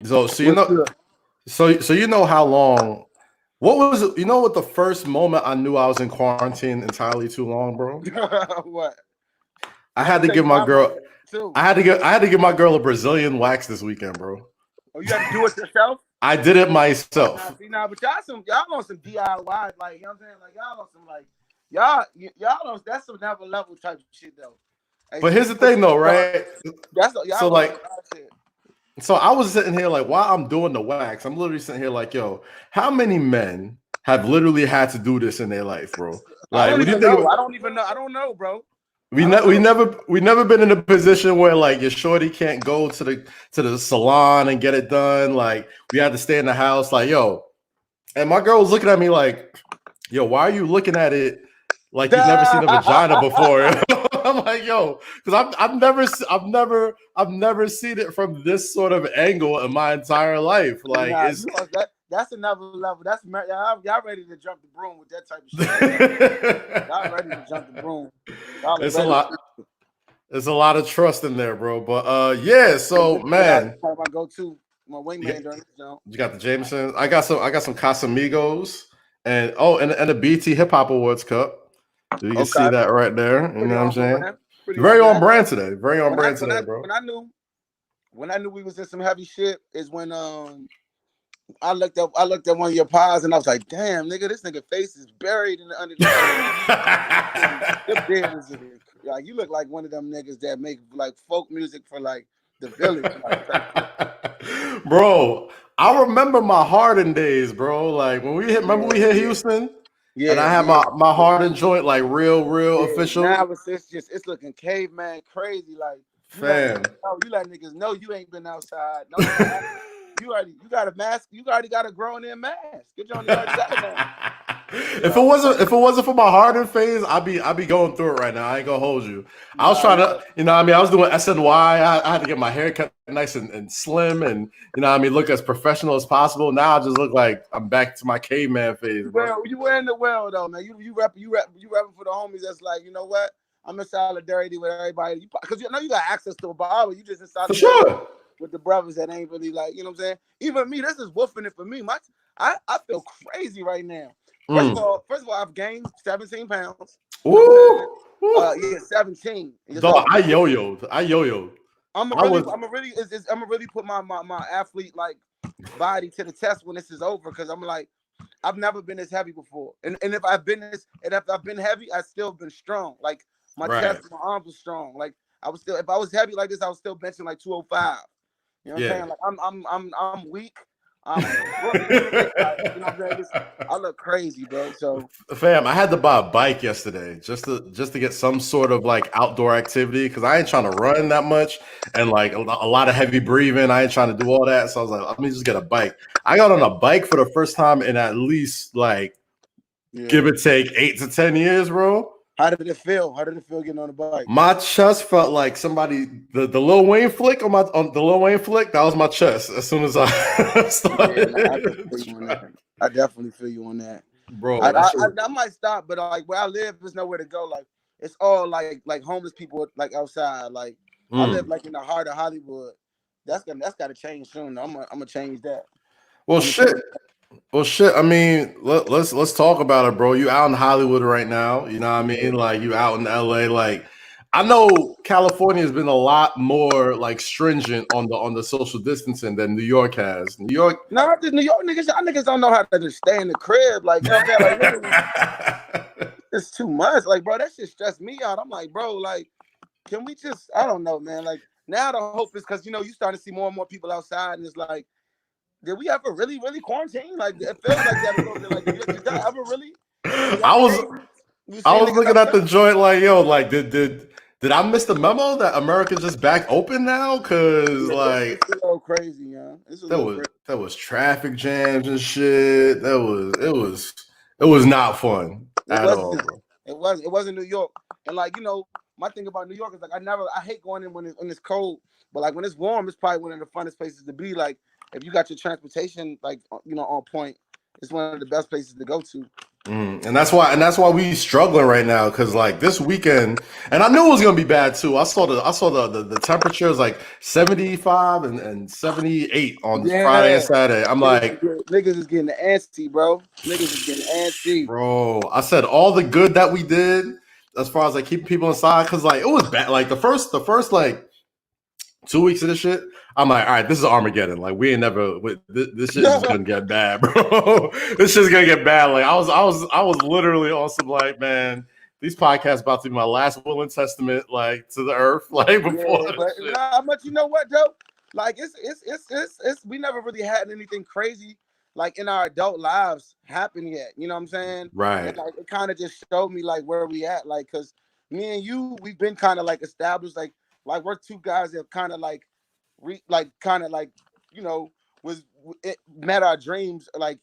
So you What's know, good? so you know how long. What was it? You know what the first moment I knew I was in quarantine entirely too long, bro? What? I Let had me to tell give you my my girl. moment too. I had to give my girl a Brazilian wax this weekend, bro. Oh, you had to do it yourself? I did it Nah, myself. see, nah, but y'all on some DIY, like, you know what I'm saying? Like, y'all on some, like, y'all on, that's some never level type of shit, though. Hey, But so here's you the know, thing, though, right? y'all So on like, some wild shit. so I was sitting here like, while I'm doing the wax, I'm literally sitting here like, yo, how many men have literally had to do this in their life, bro? I Like, don't when you even think know. about, I don't even know. I don't know, bro. we I don't ne- we know. never we never been in a position where like your shorty can't go to the salon and get it done. Like we had to stay in the house. Like yo, and my girl was looking at me like, yo, why are you looking at it like you've never seen a vagina before? I'm like, yo, because I've never seen it from this sort of angle in my entire life. Like Nah, it's you are that. That's another level. Y'all ready to jump the broom with that type of shit right there. Y'all ready to jump the broom. Y'all are it's a ready. lot. There's a lot of trust in there, bro. But yeah, so That's man, my go-to, my you wingman during this jump. got the Jameson. I got some Casamigos and the BT Hip Hop Awards cup. So you can see Okay, that right there. You pretty know what I'm on saying? brand. Pretty on Very on brand. brand today. Very on When I brand when I today, bro. when I knew we was in some heavy shit is when I looked at one of your pies and I was like, damn, nigga, this nigga face is buried in the underneath the your beard is like you look like one of them niggas that make like folk music for like the village, like type shit. Bro, I remember my Harden days, bro. Like when we hit, remember we Yeah, hit yeah, Houston, and I yeah, had yeah, my yeah. Harden joint like real Yeah. official, Now it's looking caveman crazy. Like fam. you let niggas know you ain't been outside. No, you have. You got a mask. You already got a grown in mask. Good job, you already got it now. You If know, it wasn't for my Harden phase, I'd be going through it right now. I ain't gonna hold you. I was nah, trying you to, you know, what I mean, I was doing SNY. I had to get my hair cut nice and slim, and you know, what I mean, look as professional as possible. Now I just look like I'm back to my caveman phase, bro. you wearing the well though, man. You rapping for the homies. That's like, you know what? I'm in solidarity with everybody. Because you know you got access to a barber. You just in For solidarity sure. with the brothers that ain't really like, you know what I'm saying? Even me, this is woofing it for me. I feel crazy right now. Mm. First of all, I've gained 17 pounds. You know what I'm saying? Woo, woo. Yeah, 17. Dog, So I yo-yoed. I yo-yoed. I was I'm gonna really put my athlete like body to the test when this is over because I'm like I've never been this heavy before, and if I've been heavy, I still been strong. Like my right. chest, my arms were strong. Like I was still, if I was heavy like this, I was still benching like 205. You know what I'm Yeah. saying? Like I'm weak. You know what I mean? Like, you know what I'm saying? I look crazy, bro. So Fam, I had to buy a bike yesterday just to get some sort of like outdoor activity because I ain't trying to run that much and like a lot of heavy breathing. I ain't trying to do all that. So I was like, let me just get a bike. I got on a bike for the first time in at least like give yeah. or take 8 to 10 years, bro. How did it feel? How did it feel getting on the bike? My chest felt like somebody the Lil Wayne flick on the Lil Wayne flick. That was my chest as soon as I Yeah, nah, I started, feel you on that. I definitely feel you on that. bro. That shit. I might stop, but like where I live, there's nowhere to go. Like it's all like homeless people like outside. Like I live Mm. like in the heart of Hollywood. That's gotta change soon. I'm gonna change that. Well, I'm gonna shit. change. Well, shit. I mean, let's talk about it, bro. You out in Hollywood right now. You know what I Yeah. mean? Like you out in LA. Like I know California has been a lot more like stringent on the social distancing than New York has. New York. No, just New York niggas. Y'all niggas don't know how to just stay in the crib. Like you know what I'm saying? Like niggas, it's too much. Like bro, that shit stressed me out. I'm like, bro, like, can we just? I don't know, man. Like now the hope is because you know you starting to see more and more people outside, and it's like. Did we ever really quarantine? Like it feels like that a little bit. Like did y'all ever really? When y'all I was came, you I seen was niggas looking at the outside? joint like, yo, like did I miss the memo that America's just back open now? Cause Yeah, like it's a little crazy, yeah. It's a there little was crazy. there was traffic jams and shit. It was not fun It at all, wasn't. bro. It wasn't New York. And like you know, my thing about New York is like I hate going in when it's cold, but like when it's warm, it's probably one of the funnest places to be. Like if you got your transportation like you know on point, it's one of the best places to go to. And that's why we struggling right now, because like this weekend, and I knew it was gonna be bad too. I saw the temperatures like 75 and 78 on Friday and Saturday. I'm like, niggas is getting antsy, bro. Niggas is getting antsy. bro, I said all the good that we did as far as like keeping people inside, because like it was bad. Like the first like 2 weeks of this shit, I'm like, all right, this is Armageddon. Like we ain't never. This shit is gonna get bad, bro. This shit's gonna get bad. Like I was literally on some like, man, these podcasts about to be my last will and testament, like to the earth, like before. Yeah, but you know what, though? Like it's we never really had anything crazy like in our adult lives happen yet. You know what I'm saying? Right. And, like it kind of just showed me like where we at, like because me and you, we've been kind of like established, like we're two guys that kind of like you know met our dreams like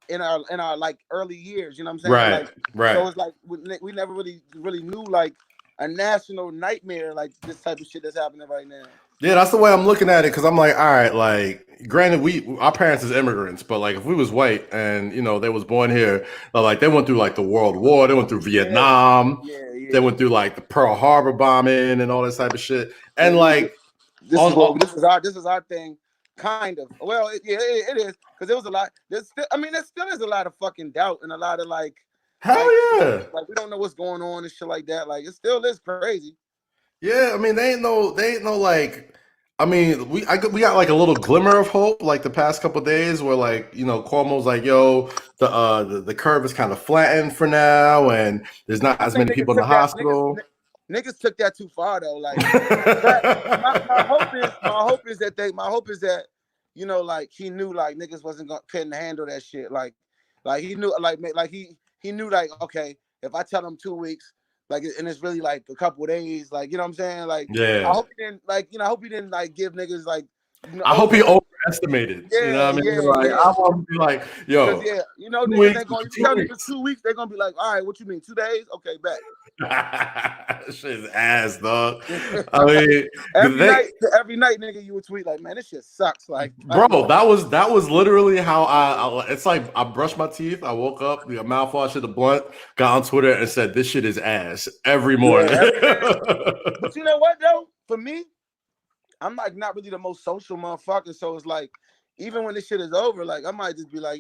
in our like early years. You know what I'm saying? Right. Like, right. So it's like we never really knew like a national nightmare like this type of shit that's happening right now. Yeah, that's the way I'm looking at it, because I'm like, all right, like granted, our parents is immigrants, but like if we was white and they was born here, like they went through like the World War, they went through Vietnam, they went through like the Pearl Harbor bombing and all this type of shit, and like this is our thing, kind of. Well, it is, because there was a lot. There still is a lot of fucking doubt and a lot of like, hell yeah, like we don't know what's going on and shit like that. Like it still is crazy. Yeah, I mean, they ain't no like. I mean, we got like a little glimmer of hope, like the past couple of days, where like Cuomo's like, yo, the curve is kind of flattened for now, and there's not as many people in the hospital. Niggas took that too far though. Like, my hope is that like he knew like niggas couldn't handle that shit. Like he knew he knew like, okay, if I tell him 2 weeks. Like, and it's really like a couple of days, like, you know what I'm saying? Like, yeah. I hope he didn't like give niggas like. I hope he overestimated. Yeah, you know what I mean? Like, I want to be like, yo, niggas ain't gonna tell niggas 2 weeks. They're gonna be like, all right, what you mean, 2 days? Okay, bet. Shit's ass, dog. I mean, every night, nigga, you would tweet like, man, this shit sucks. Like, bro, that was literally how I it's like I brushed my teeth, I woke up, the mouthwash of the blunt, got on Twitter and said, this shit is ass every morning. But you know what though? For me, I'm like not really the most social motherfucker, so it's like even when this shit is over, like I might just be like,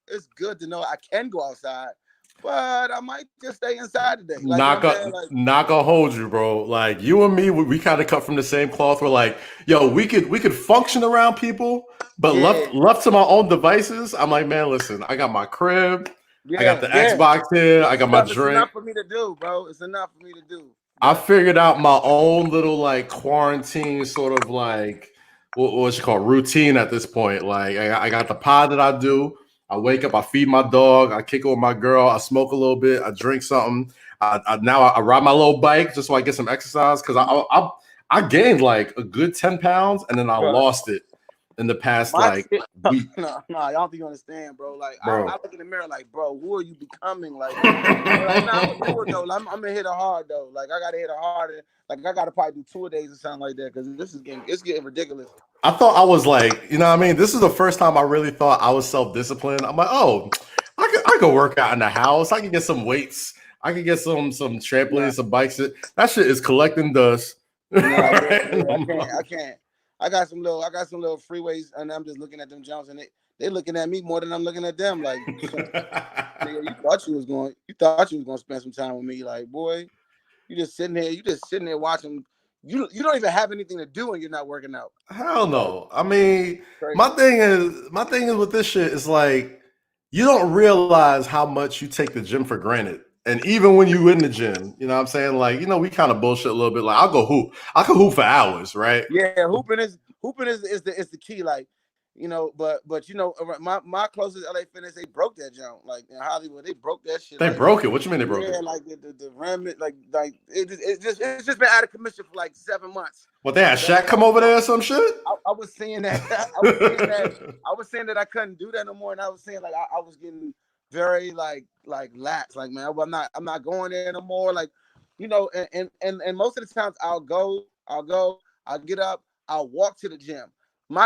it's good to know I can go outside, but I might just stay inside today. Like, not gonna hold you, bro. Like you and me, we kind of cut from the same cloth. We're like, yo, we could function around people, but left to my own devices, I'm like, man, listen, I got my crib, I got the Xbox here, I got my drink. It's enough for me to do, bro. It's enough for me to do. I figured out my own little like quarantine sort of like what's it called routine at this point. Like I got the pod that I do. I wake up, I feed my dog, I kick it with my girl, I smoke a little bit, I drink something. Now I ride my little bike just so I get some exercise, because I gained like a good 10 pounds and then I lost it in the past week. No, I don't think you understand, bro. Like I look in the mirror like, bro, who are you becoming? Like, I'm gonna hit it hard though. Like I gotta hit it harder. Like I gotta probably do 2 days or something like that, because it's getting ridiculous. I thought I was like, what I mean? This is the first time I really thought I was self-disciplined. I'm like, oh, I could work out in the house. I can get some weights. I can get some trampolines, some bikes. That shit is collecting dust. I can't. I got some little freeways, and I'm just looking at them jumps, and they looking at me more than I'm looking at them. Like, nigga, you thought you was gonna spend some time with me. Like, boy, you just sitting there watching. You don't even have anything to do when you're not working out. Hell no. I mean, my thing is with this shit is like, you don't realize how much you take the gym for granted. And even when you in the gym, you know what I'm saying? Like, we kind of bullshit a little bit. Like, I'll go hoop. I can hoop for hours, right? Yeah, hooping is the key. Like, but my closest LA Fitness, they broke that jump. Like in Hollywood, they broke that shit. They broke it. What you mean they broke it? Yeah, like the rim, like it's just been out of commission for like 7 months. What, they had Shaq come over there or some shit? I was saying that. I was saying that I couldn't do that no more, and I was saying like I was getting very like lax. Like, man, I'm not going there no more. Like, and most of the times I'll get up, I'll walk to the gym.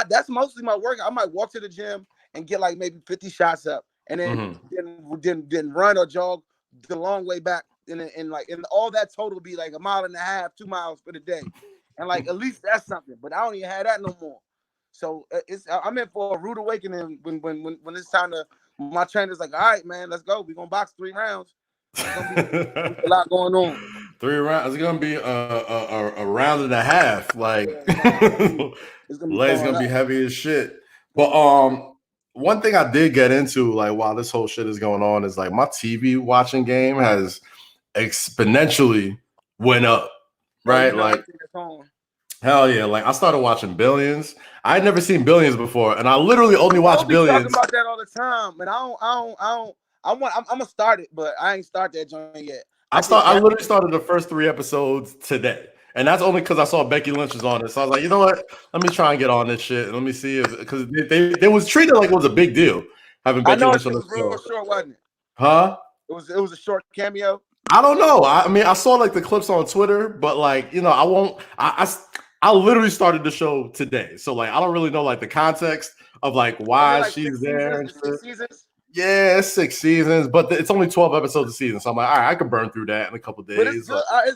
That's mostly my workout. I might walk to the gym and get like maybe 50 shots up, and then didn't run or jog the long way back, and all that total be like 1.5 miles, 2 miles for the day, and like at least that's something. But I don't even have that no more. So I'm in for a rude awakening when it's time to. My trainer's like, all right, man, let's go. We're gonna box 3 rounds. There's gonna be a lot going on. 3 rounds. It's gonna be a round and a half. Like legs gonna be heavy as shit. But one thing I did get into, like, while this whole shit is going on, is like my TV watching game has exponentially went up. Right? Like, hell yeah. Like, I started watching Billions. I had never seen Billions before, and I literally only watch Billions. Talking about that all the time, but I'm gonna start it, but I ain't start that joint yet. I literally started the first 3 episodes today, and that's only because I saw Becky Lynch was on it. So I was like, you know what? Let me try and get on this shit, and let me see if, because they was treated like it was a big deal having Becky Lynch on the show. Real short, wasn't it? Huh? It was a short cameo. I don't know. I mean, I saw like the clips on Twitter, but like, you know, I won't. I literally started the show today, so like I don't really know like the context of like why she's there. 6 seasons? Yeah, it's 6 seasons, but it's only 12 episodes a season. So I'm like, all right, I can burn through that in a couple days. But is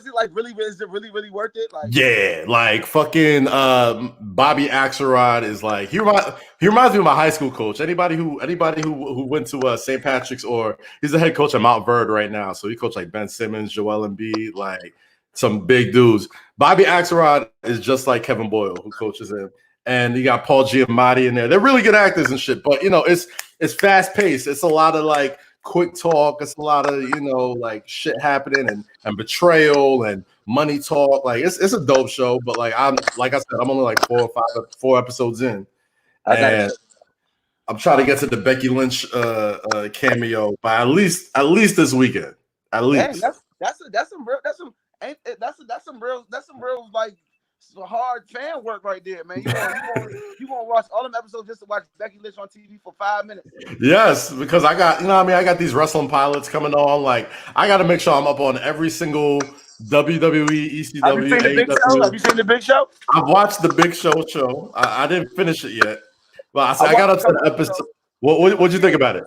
it like really? Is it really worth it? Like, yeah, like fucking Bobby Axelrod is like he reminds me of my high school coach. Anybody who went to St. Patrick's, or he's the head coach at Mount Verde right now. So he coached like Ben Simmons, Joel Embiid, like some big dudes. Bobby Axelrod is just like Kevin Boyle, who coaches him. And you got Paul Giamatti in there. They're really good actors and shit. But, you know, it's fast paced. It's a lot of like quick talk. It's a lot of, you know, like shit happening and betrayal and money talk. Like it's a dope show. But like I said, I'm only like 4 episodes in. And I'm trying to get to the Becky Lynch cameo by at least this weekend. At least. Man, that's some real like hard fan work right there, man. You gonna watch all them episodes just to watch Becky Lynch on TV for 5 minutes? Yes, because I got, you know what I mean, I got these wrestling pilots coming on. Like, I got to make sure I'm up on every single WWE, ECW, Have you seen the Big Show? I've watched the Big Show. I didn't finish it yet, but I got up to the episode. What'd you think about it?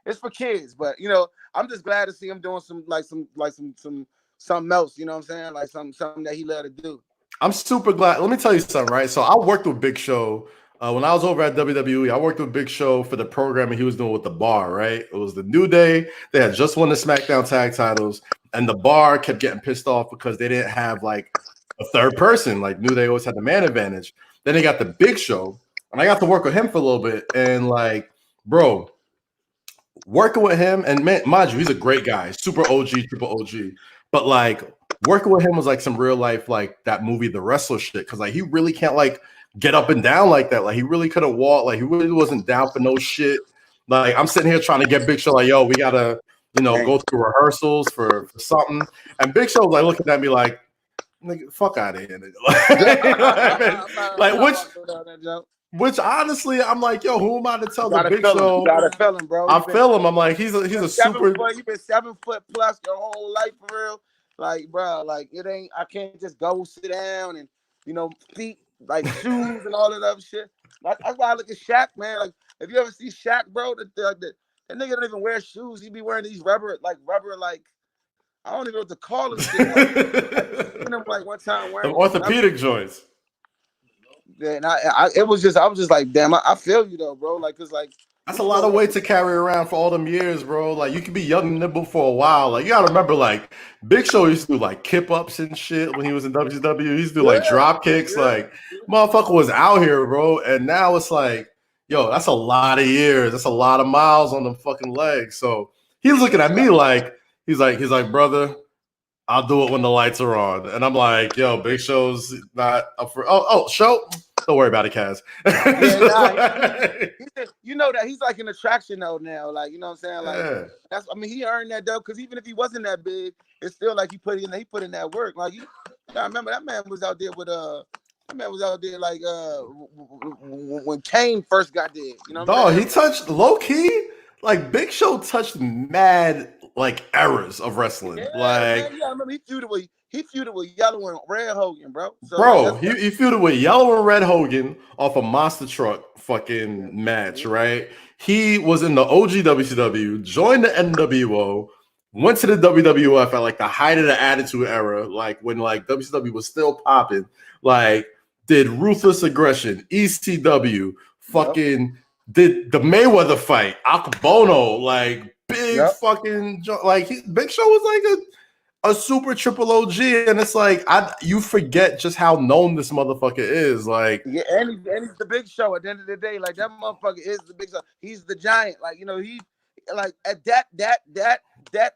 It's for kids, but you know, I'm just glad to see him doing some something else. You know what I'm saying? Like something that he loved to do. I'm super glad. Let me tell you something, right? So I worked with Big Show when I was over at WWE. I worked with Big Show for the programming he was doing with the Bar, right? It was the New Day. They had just won the SmackDown tag titles, and the Bar kept getting pissed off because they didn't have like a third person. Like New Day always had the man advantage. Then they got the Big Show, and I got to work with him for a little bit. And like, bro, working with him, and man, mind you, he's a great guy, super OG, triple OG. But like, working with him was like some real life, like that movie, The Wrestler shit. Cause like he really can't like get up and down like that. Like he really couldn't walk. Like he really wasn't down for no shit. Like I'm sitting here trying to get Big Show like, yo, we gotta, you know, go through rehearsals for something. And Big Show was like looking at me like, nigga, fuck out of here. Which honestly, I'm like, yo, who am I to tell the Big Show? You gotta feel him, bro. I feel him. I'm like, he's a super. You've been 7 foot plus your whole life for real. Like, bro, like it ain't. I can't just go sit down and, you know, feet like shoes and all that other shit. Like, that's why I look at Shaq, man. Like, if you ever see Shaq, bro, that nigga don't even wear shoes. He be wearing these rubber, like I don't even know what to call them. Like one time wearing orthopedic joints. Yeah, and I was just like, damn, I feel you though, bro. Like, cause like that's a lot of weight to carry around for all them years, bro. Like you could be young and nimble for a while. Like you gotta remember, like Big Show used to do like kip ups and shit when he was in WCW. He used to do like drop kicks. Like motherfucker was out here, bro. And now it's like, yo, that's a lot of years. That's a lot of miles on them fucking legs. So he's looking at me like he's like, brother, I'll do it when the lights are on. And I'm like, yo, Big Show's not up for show. Don't worry about it, Kaz. You know that he's like an attraction though now. Like, you know what I'm saying? Like he earned that though, because even if he wasn't that big, it's still like he put in that work. Like I remember that man was out there with like when Kane first got there. You know what he touched low key, like Big Show touched mad like eras of wrestling. Yeah, Like, man, yeah, I remember he feuded with Yellow and Red Hogan, bro. So bro, like, he feuded with Yellow and Red Hogan off a monster truck fucking match, right? He was in the OG WCW, joined the NWO, went to the WWF at like the height of the Attitude Era, like when like WCW was still popping, like did Ruthless Aggression, ECW, fucking did the Mayweather fight, Akabono, like big fucking, like Big Show was like a super triple OG, and it's like you forget just how known this motherfucker is. Like, yeah, and he's the Big Show at the end of the day. Like that motherfucker is the Big Show. He's the giant. Like, you know, he like at that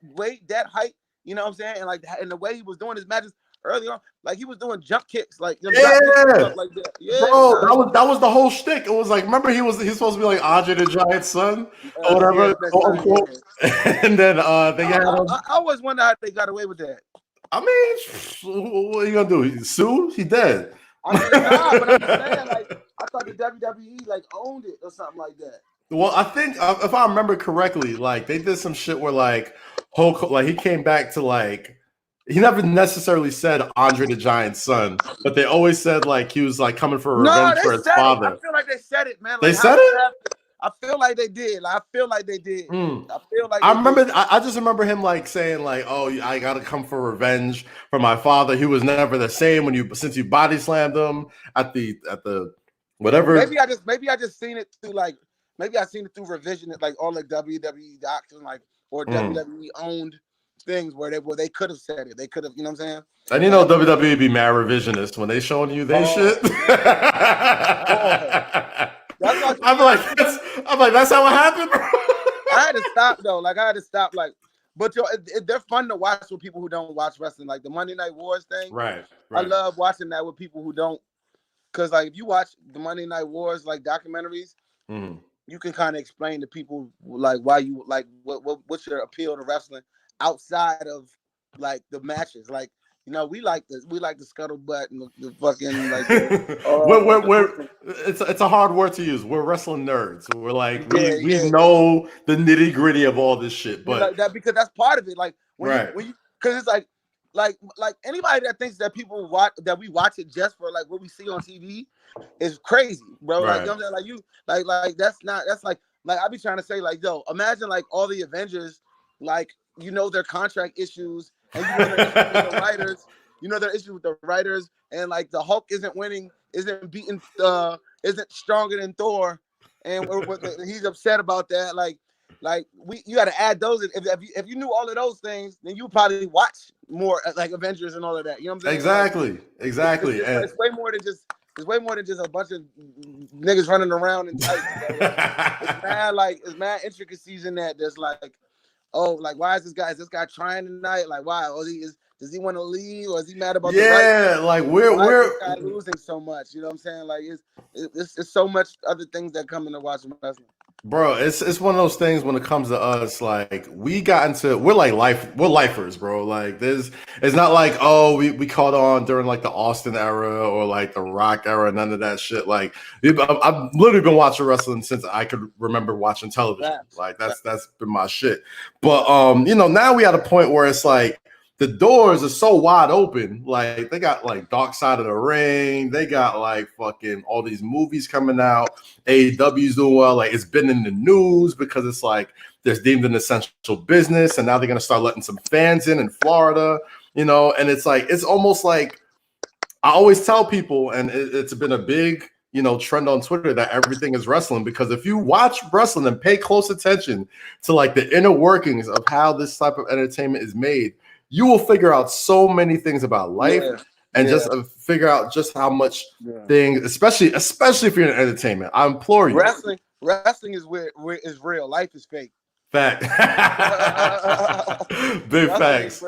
weight, that height, you know what I'm saying? And like and the way he was doing his matches early on, like he was doing jump kicks, like yeah, stuff like that. Yeah, bro, that was the whole shtick. It was like, remember he's supposed to be like Andre the Giant's son or whatever, quote unquote. And then they had him. I always wonder how they got away with that. I mean, what are you gonna do? Sue? He dead. I mean, nah, but I'm just saying, like, I thought the WWE like owned it or something like that. Well, I think if I remember correctly, like they did some shit where like Hulk, like he came back to like he never necessarily said Andre the Giant's son, but they always said like he was like coming for revenge for his father. I feel like they said it, man. Like, they said it. I feel like they did. Like, I feel like they did. I feel like I remember. I just remember him like saying like, "Oh, I gotta come for revenge for my father. He was never the same since you body slammed him at the whatever." Maybe I just seen it through like maybe I seen it through revision, like all the WWE docs and like or WWE owned things where they could have said it. They could have, you know what I'm saying? And you know WWE be mad revisionist when they showing you they shit. I'm like, that's how it happened, bro. I had to stop though. Like I had to stop. Like, but they're fun to watch with people who don't watch wrestling. Like the Monday Night Wars thing. Right. I love watching that with people who don't. Because like if you watch the Monday Night Wars like documentaries, you can kind of explain to people like why you like what's your appeal to wrestling outside of like the matches. Like, you know, we like the scuttlebutt and the fucking like. It's a hard word to use. We're wrestling nerds. We're like we know the nitty gritty of all this shit, but like that because that's part of it. Like when you because it's like anybody that thinks that people watch that we watch it just for like what we see on TV is crazy, bro. Like, you know what I'm saying? Like you like that's like I be trying to say like, yo, imagine like all the Avengers, like, you know, their contract issues and you know their issues with the writers, you know their issues with the writers, and like the Hulk isn't winning, isn't beating, isn't stronger than Thor, and he's upset about that. Like you got to add those. If you knew all of those things, then you probably watch more like Avengers and all of that. You know what I'm saying? Exactly. It's way more than just. It's way more than just a bunch of niggas running around in tights. It's mad intricacies in that. There's like, oh, like why is this guy trying tonight? Like why? Oh, does he want to leave, or is he mad about the right? Like we're this guy losing so much. You know what I'm saying? Like it's so much other things that come into watching wrestling. Bro, it's one of those things when it comes to us, like we're lifers, bro. Like it's not like, oh, we caught on during like the Austin era or like the Rock era, none of that shit. Like I've literally been watching wrestling since I could remember watching television. Like that's been my shit. But you know, now we at a point where it's like the doors are so wide open. Like they got like Dark Side of the Ring. They got like fucking all these movies coming out. AEW's doing well. Like it's been in the news because it's like there's deemed an essential business, and now they're gonna start letting some fans in Florida. You know, and it's like it's almost like I always tell people, and it's been a big trend on Twitter that everything is wrestling, because if you watch wrestling and pay close attention to like the inner workings of how this type of entertainment is made, you will figure out so many things about life and just figure out just how much things, especially if you're in entertainment. I implore you. Wrestling is where is real. Life is fake. Fact. Big facts.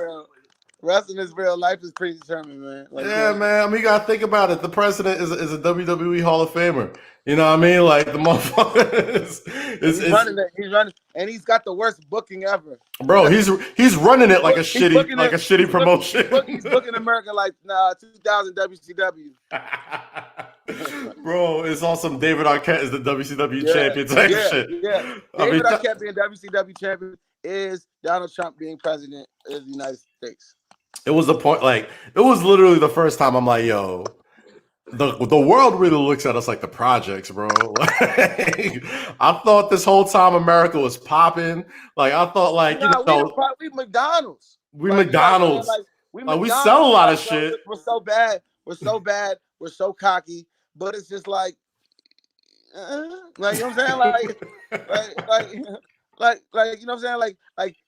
Wrestling is real. Life is predetermined, man. Like, man. I mean, you gotta think about it. The president is a WWE Hall of Famer. You know what I mean? Like the motherfucker he's running, and he's got the worst booking ever. Bro, he's running it like a shitty promotion. He's booking America like 2000 WCW. Bro, it's awesome. David Arquette is the WCW champion type shit. Yeah. David Arquette being WCW champion is Donald Trump being president of the United States. It was the point, like, it was literally the first time I'm like, yo, the world really looks at us like the projects, bro. Like, I thought this whole time America was popping. Like, I thought, like, we McDonald's. We McDonald's. We sell a lot of shit. We're so bad. We're so bad. We're so cocky. But it's just like, like, you know what I'm saying? Like, you know what I'm saying? Like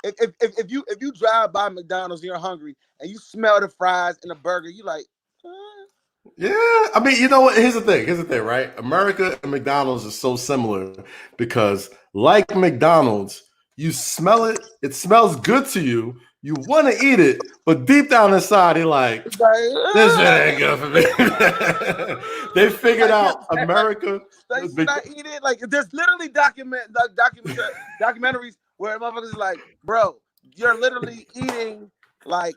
if you drive by McDonald's and you're hungry and you smell the fries and the burger, you like, yeah. I mean, you know what? Here's the thing, right? America and McDonald's is so similar because, like McDonald's, you smell it, it smells good to you, you want to eat it, but deep down inside, you're like, this shit ain't good for me. They figured out America. Like, not eat it. Like, there's literally documentaries where motherfuckers is like, bro, you're literally eating like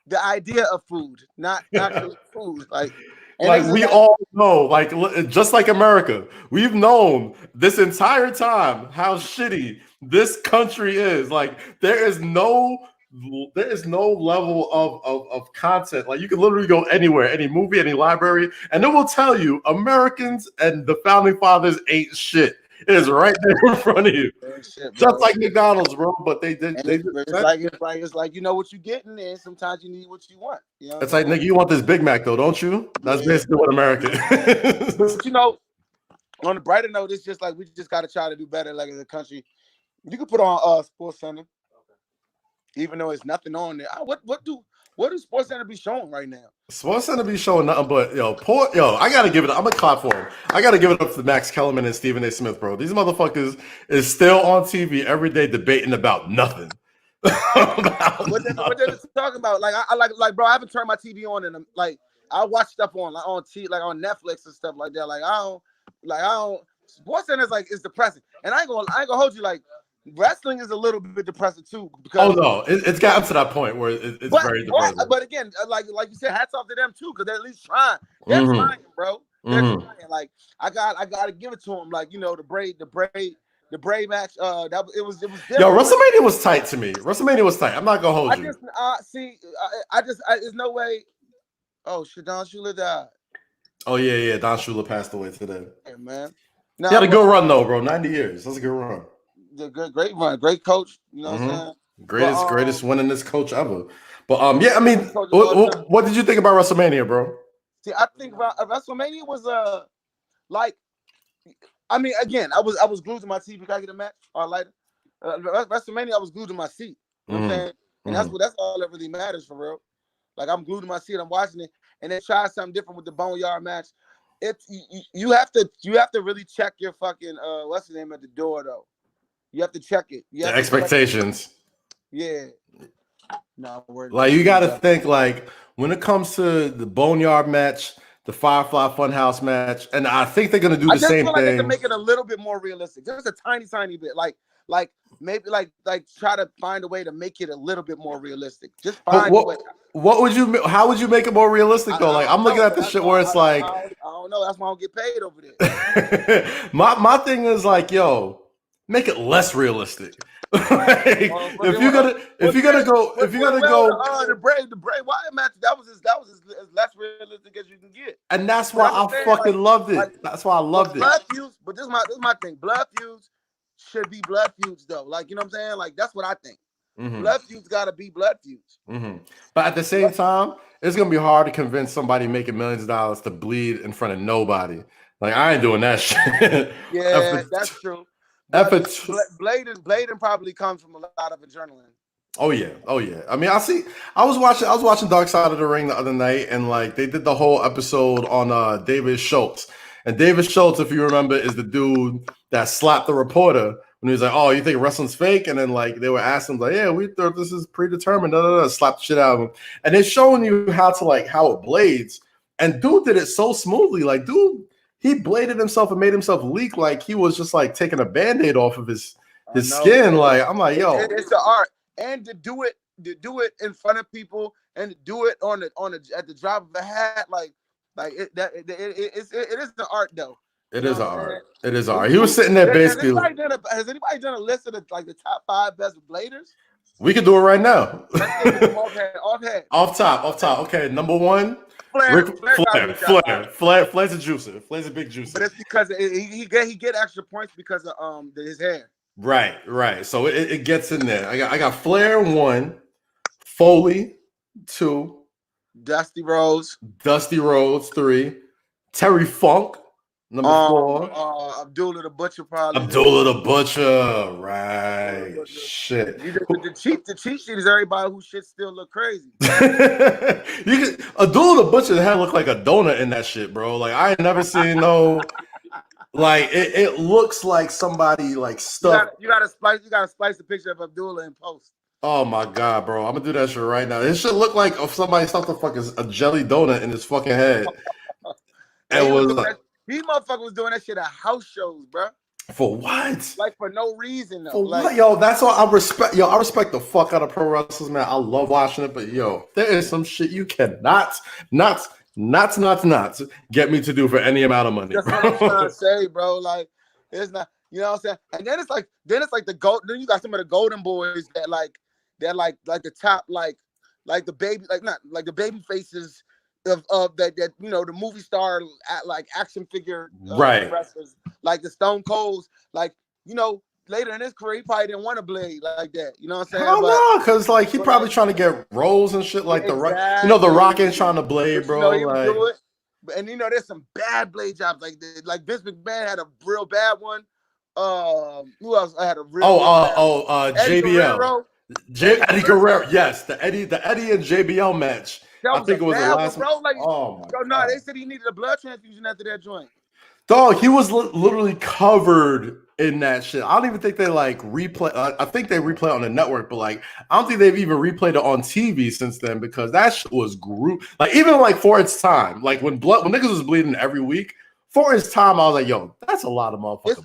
the idea of food, not actual food. Like we all know, like, just like America, we've known this entire time how shitty this country is. Like, there is no level of content. Like, you can literally go anywhere, any movie, any library, and it will tell you Americans and the founding fathers ain't shit. It is right there in front of you. Shit, just like McDonald's, bro. But they did. It's like you know what you're getting, and sometimes you need what you want. You know, it's like, nigga, you want this Big Mac though, don't you? That's basically what America is. But you know, on the brighter note, it's just like we just got to try to do better, like as a country. You can put on SportsCenter, even though it's nothing on there. What do SportsCenter be showing right now? SportsCenter be showing nothing but I gotta give it up. I'm gonna clap for him. I gotta give it up to Max Kellerman and Stephen A. Smith, bro. These motherfuckers is still on TV every day debating about nothing. What they're talking about? Like I bro, I haven't turned my TV on and like I watch stuff on on Netflix and stuff like that. Like I don't SportsCenter is depressing. And I ain't gonna hold you, like wrestling is a little bit depressing too. Because it's gotten to that point where it's very depressing. But again, like you said, hats off to them too, because they're at least trying. They're trying, bro. They're trying. Like I gotta give it to them. Like, you know, the Bray match. It was different. Yo, WrestleMania was tight to me. WrestleMania was tight. I'm not gonna hold you. There's no way. Oh shit, Don Shula died. Oh yeah, Don Shula passed away today. Yeah, man. He had a good run though, bro. 90 years. That's a good run. Great run, great coach. You know what I'm saying? Greatest winningest coach ever. But yeah, I mean, what did you think about WrestleMania, bro? See, I think about WrestleMania was like, I mean, again, I was glued to my TV. Can I get a match or later? WrestleMania, I was glued to my seat. You know what I'm saying? And that's all that really matters for real. Like, I'm glued to my seat. I'm watching it, and they try something different with the Boneyard match. You have to really check your fucking what's his name at the door though. You have to check it. The expectations. Yeah. No, like, you got to think, like, when it comes to the Boneyard match, the Firefly Funhouse match, and I think they're gonna do the same thing. They can make it a little bit more realistic, just a tiny bit. Like maybe like try to find a way to make it a little bit more realistic. Just find a way. How would you make it more realistic though? Like, I'm looking at this shit where it's like, I don't know. That's why I don't get paid over there. my thing is like, yo, make it less realistic. Like, if you're gonna go, the Bray Wyatt match, that was as less realistic as you can get, and that's why I fucking loved it. That's why I loved it. Blood feuds, but this is my thing. Blood feuds should be blood feuds though. Like, you know what I'm saying? Like, that's what I think. Blood feuds gotta be blood feuds. But at the same time, it's gonna be hard to convince somebody making millions of dollars to bleed in front of nobody. Like, I ain't doing that shit. Yeah, that's true. Blading probably comes from a lot of adrenaline. Oh yeah. I mean, I was watching Dark Side of the Ring the other night, and like, they did the whole episode on David Schultz. And David Schultz, if you remember, is the dude that slapped the reporter when he was like, "Oh, you think wrestling's fake?" And then like, they were asking him like, "Yeah, we thought this is predetermined." Slap the shit out of him, and they're showing you how it blades. And dude did it so smoothly. Like, dude, he bladed himself and made himself leak like he was just like taking a Band-Aid off of his skin. Like, I'm like, yo, it's the art, and to do it in front of people, and to do it at the drop of a hat, it is the art though. It You know is what I'm art. saying? It is art. He was sitting there basically. Has anybody done a list of the top 5 best bladers? We can do it right now. Let's go with them offhand. Off top. Okay, number 1. Flair gotta be top 5. Flair's a juicer. Flair's a big juicer. But it's because he get extra points because of his hair. Right. So it gets in there. I got Flair 1, Foley 2, Dusty Rhodes 3, Terry Funk number 4, Abdullah the Butcher probably. Abdullah the Butcher, right? Shit. The cheat sheet is everybody who shit still look crazy. Abdullah the Butcher head look like a donut in that shit, bro. Like I ain't never seen no. Like it looks like somebody like stuff. You gotta splice the picture of Abdullah and post. Oh my god, bro! I'm gonna do that shit right now. It should look like if somebody stuffed a jelly donut in his fucking head. These motherfuckers was doing that shit at house shows, bro. For what? Like for no reason though. For what? Yo, that's why I respect. Yo, I respect the fuck out of pro wrestlers, man. I love watching it, but yo, there is some shit you cannot not get me to do for any amount of money. That's what I'm trying to say, bro. Like it's not, you know what I'm saying? And then it's like the gold. Then you got some of the golden boys that like the top like the baby the baby faces of that you know the movie star like action figure right wrestlers like the Stone Colds, like you know later in his career he probably didn't want to blade like that, you know what I'm saying? I don't know, because like he probably trying to get roles and shit like the Rock ain't trying to blade, bro. You know, like, do it. And you know there's some bad blade jobs like Vince McMahon had a real bad one. Who else? I had a real JBL. Eddie Guerrero, yes, the Eddie and JBL match. I think it was the last one. Bro, like, no, they said he needed a blood transfusion after that joint. Dog, he was literally covered in that shit. I don't even think they like replay. I think they replay on the network, but like I don't think they've even replayed it on TV since then because that shit was like even like for its time, like when niggas was bleeding every week. For his time, I was like, "Yo, that's a lot of motherfuckers." It's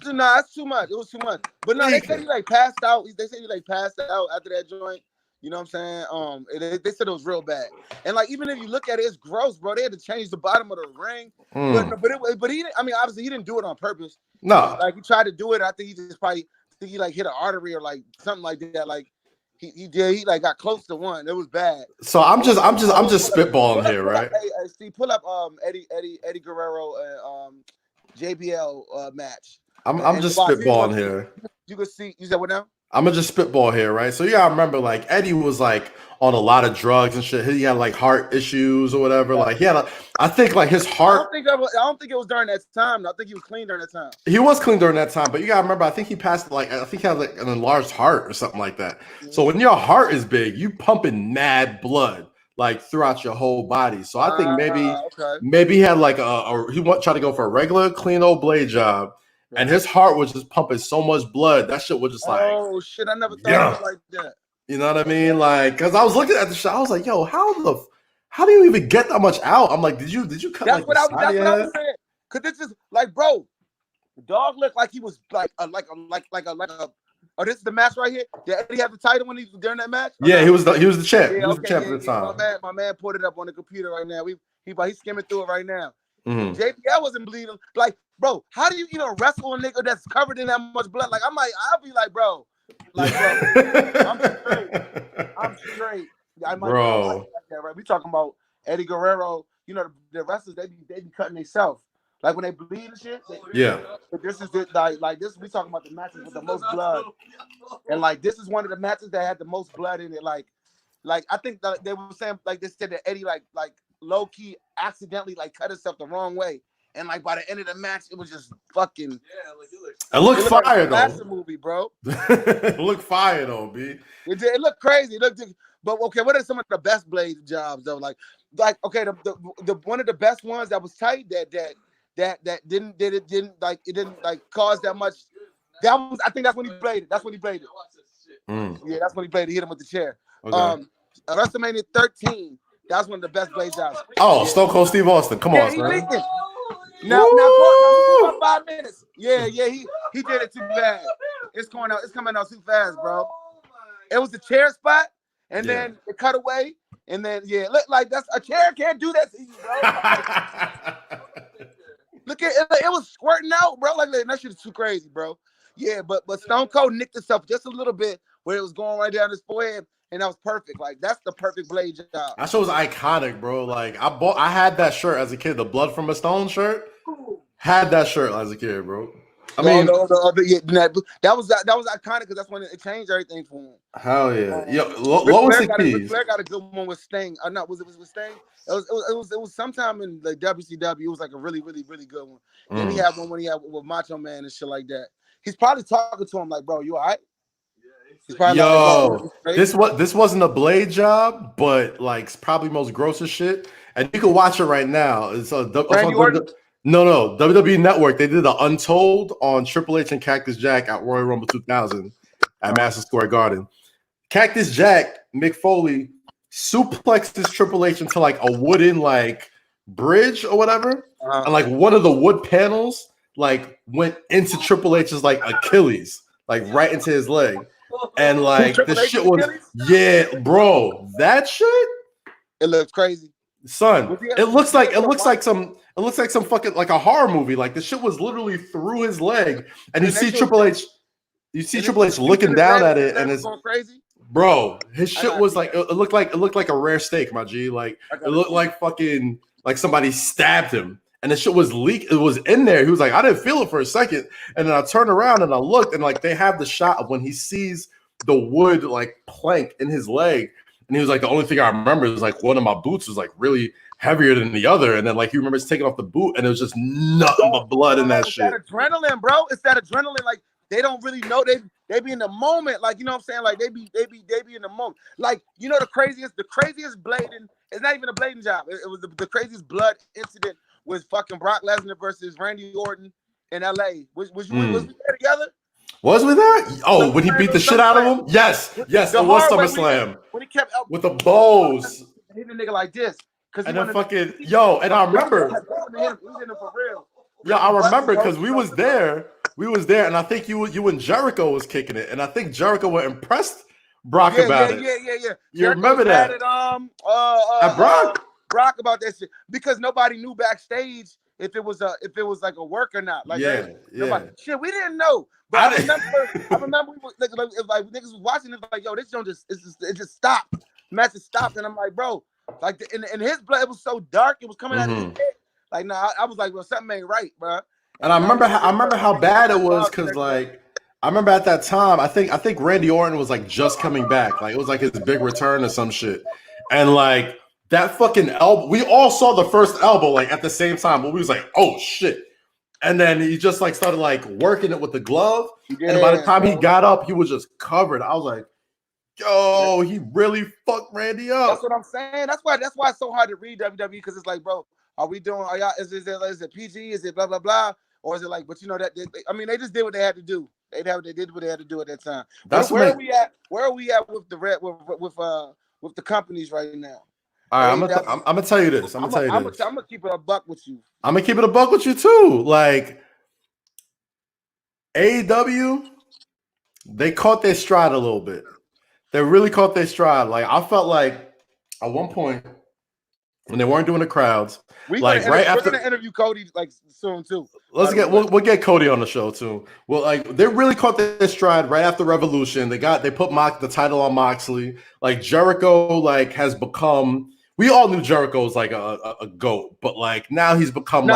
too much. It was too much. But no, they said he like passed out. They said he like passed out after that joint. You know what I'm saying? They said it was real bad. And like even if you look at it, it's gross, bro. They had to change the bottom of the ring. But he didn't. I mean, obviously he didn't do it on purpose. No, like he tried to do it. I think he just probably he like hit an artery or like something like that. Like he like got close to one. It was bad. So I'm just spitballing here, right? Hey, Steve, pull up Eddie Guerrero and JBL match. I'm just spitballing here. You can see. You said what now? I'm gonna just spitball here, right? So yeah, I remember like Eddie was like on a lot of drugs and shit. He had like heart issues or whatever. Like he had, I think like his heart. I don't think it was during that time. I think he was clean during that time. He was clean during that time, but you gotta remember, I think he passed I think he had like an enlarged heart or something like that. Mm-hmm. So when your heart is big, you pumping mad blood like throughout your whole body. So I think maybe he had like he tried to go for a regular clean old blade job. And his heart was just pumping so much blood. That shit was just like, oh shit, I never thought of it like that. You know what I mean? Like, cause I was looking at the shot, I was like, yo, how do you even get that much out? I'm like, did you cut that's like what I was saying? Cause this is like, bro, the dog looked like he was like a oh, this is the match right here. Did Eddie have the title when he was during that match? Yeah, he was the champ. He was the champ at the time. My man put it up on the computer right now. He's skimming through it right now. Mm-hmm. JBL wasn't bleeding. Like, bro, how do you wrestle a nigga that's covered in that much blood? Like, I'll be like, bro, I'm straight. Bro. Like that, right? We talking about Eddie Guerrero. You know, the wrestlers they be cutting themselves. Like when they bleed and shit. But this is like this. We talking about the matches with the most blood, and like this is one of the matches that had the most blood in it. Like I think that they were saying like they said that Eddie like low key accidentally like cut himself the wrong way, and like by the end of the match it was just fucking. It looked fire though. That's a movie, bro. It looked fire though, B. It looked crazy. But okay, what are some of the best blade jobs though? Like okay, the one of the best ones that was tight that didn't cause that much. That was, I think that's when he bladed. That's when he bladed. Yeah, that's when he bladed. He hit him with the chair. Okay. WrestleMania 13. That's one of the best blade jobs. Oh, Stone Cold Steve Austin. Come on, man. Now, 5 minutes. Yeah, he did it too fast. It's coming out too fast, bro. It was the chair spot, and then the cutaway, and then look like that's a chair can't do that to you, bro. Look at it was squirting out, bro. Like that shit is too crazy, bro. Yeah, but Stone Cold nicked himself just a little bit where it was going right down his forehead, and that was perfect. Like that's the perfect blade job. That shit was iconic, bro. Like I had that shirt as a kid, the Blood from a Stone shirt. Had that shirt as a kid, bro. I mean, that was iconic because that's when it changed everything for him. Hell yeah, yo, lowest the keys. Ric Flair got a good one with Sting. No, was it with Sting? It was sometime in the WCW. It was like a really good one. Then he had one when he had with Macho Man and shit like that. He's probably talking to him like, bro, you all right? Yo, this wasn't a blade job, but like it's probably most grossest shit. And you can watch it right now. It's No, WWE Network. They did the Untold on Triple H and Cactus Jack at Royal Rumble 2000 at Madison Square Garden. Cactus Jack, Mick Foley, suplexes Triple H into like a wooden like bridge or whatever, and like one of the wood panels like went into Triple H's like Achilles, like right into his leg, and like the shit was that shit. It looks crazy. Son, it looks like some fucking like a horror movie. Like the shit was literally through his leg, and you see Triple H looking down at it, and it's going crazy. Bro, his shit was like it looked like a rare steak, my G. Like it looked like fucking like somebody stabbed him, and the shit was leaked. It was in there. He was like, I didn't feel it for a second, and then I turned around and I looked, and like they have the shot of when he sees the wood like plank in his leg. And he was like, the only thing I remember is like one of my boots was like really heavier than the other. And then like he remembers taking off the boot and it was just nothing but blood in that shit. That adrenaline, bro. It's that adrenaline. Like they don't really know. They be in the moment. Like, you know what I'm saying? Like they be in the moment. Like, you know, the craziest blading, it's not even a blading job. It was the craziest blood incident was fucking Brock Lesnar versus Randy Orton in LA. Was we there together? Was we there? Oh, when he beat the shit out of him? Yes, it was SummerSlam. When he kept with the bows. He hit a nigga like this. And then fucking, and I remember. Yeah, I remember because we was there, and I think you and Jericho was kicking it, and I think Jericho were impressed Brock about it. Yeah. You remember that? At Brock about that shit because nobody knew backstage if it was like a work or not. Like nobody. Shit, we didn't know. But I remember we were, like niggas was watching it like, yo, this don't it just stopped. Match just stopped, and I'm like, bro, like in his blood, it was so dark, it was coming out of his head. Like, nah, I was like, well, something ain't right, bro. And I remember how bad it was because like I remember at that time, I think Randy Orton was like just coming back, like it was like his big return or some shit, and like that fucking elbow, we all saw the first elbow like at the same time, but we was like, oh shit. And then he just like started like working it with the glove. And by the time he got up, he was just covered. I was like, yo, he really fucked Randy up. That's what I'm saying. That's why it's so hard to read WWE because it's like, bro, are y'all is it PG? Is it blah blah blah? Or is it like, but you know that they just did what they had to do. They did what they had to do at that time. Where are we at? Where are we at with the companies right now? All right, I'm gonna tell you this. I'm gonna keep it a buck with you. I'm gonna keep it a buck with you too. Like AEW, they caught their stride a little bit. They really caught their stride. Like I felt like at one point when they weren't doing the crowds, we're gonna interview Cody like soon too. We'll get Cody on the show too. Well, like they really caught their stride right after Revolution. They put the title on Moxley. Like Jericho, like has become. We all knew Jericho was like a goat, but like now he's become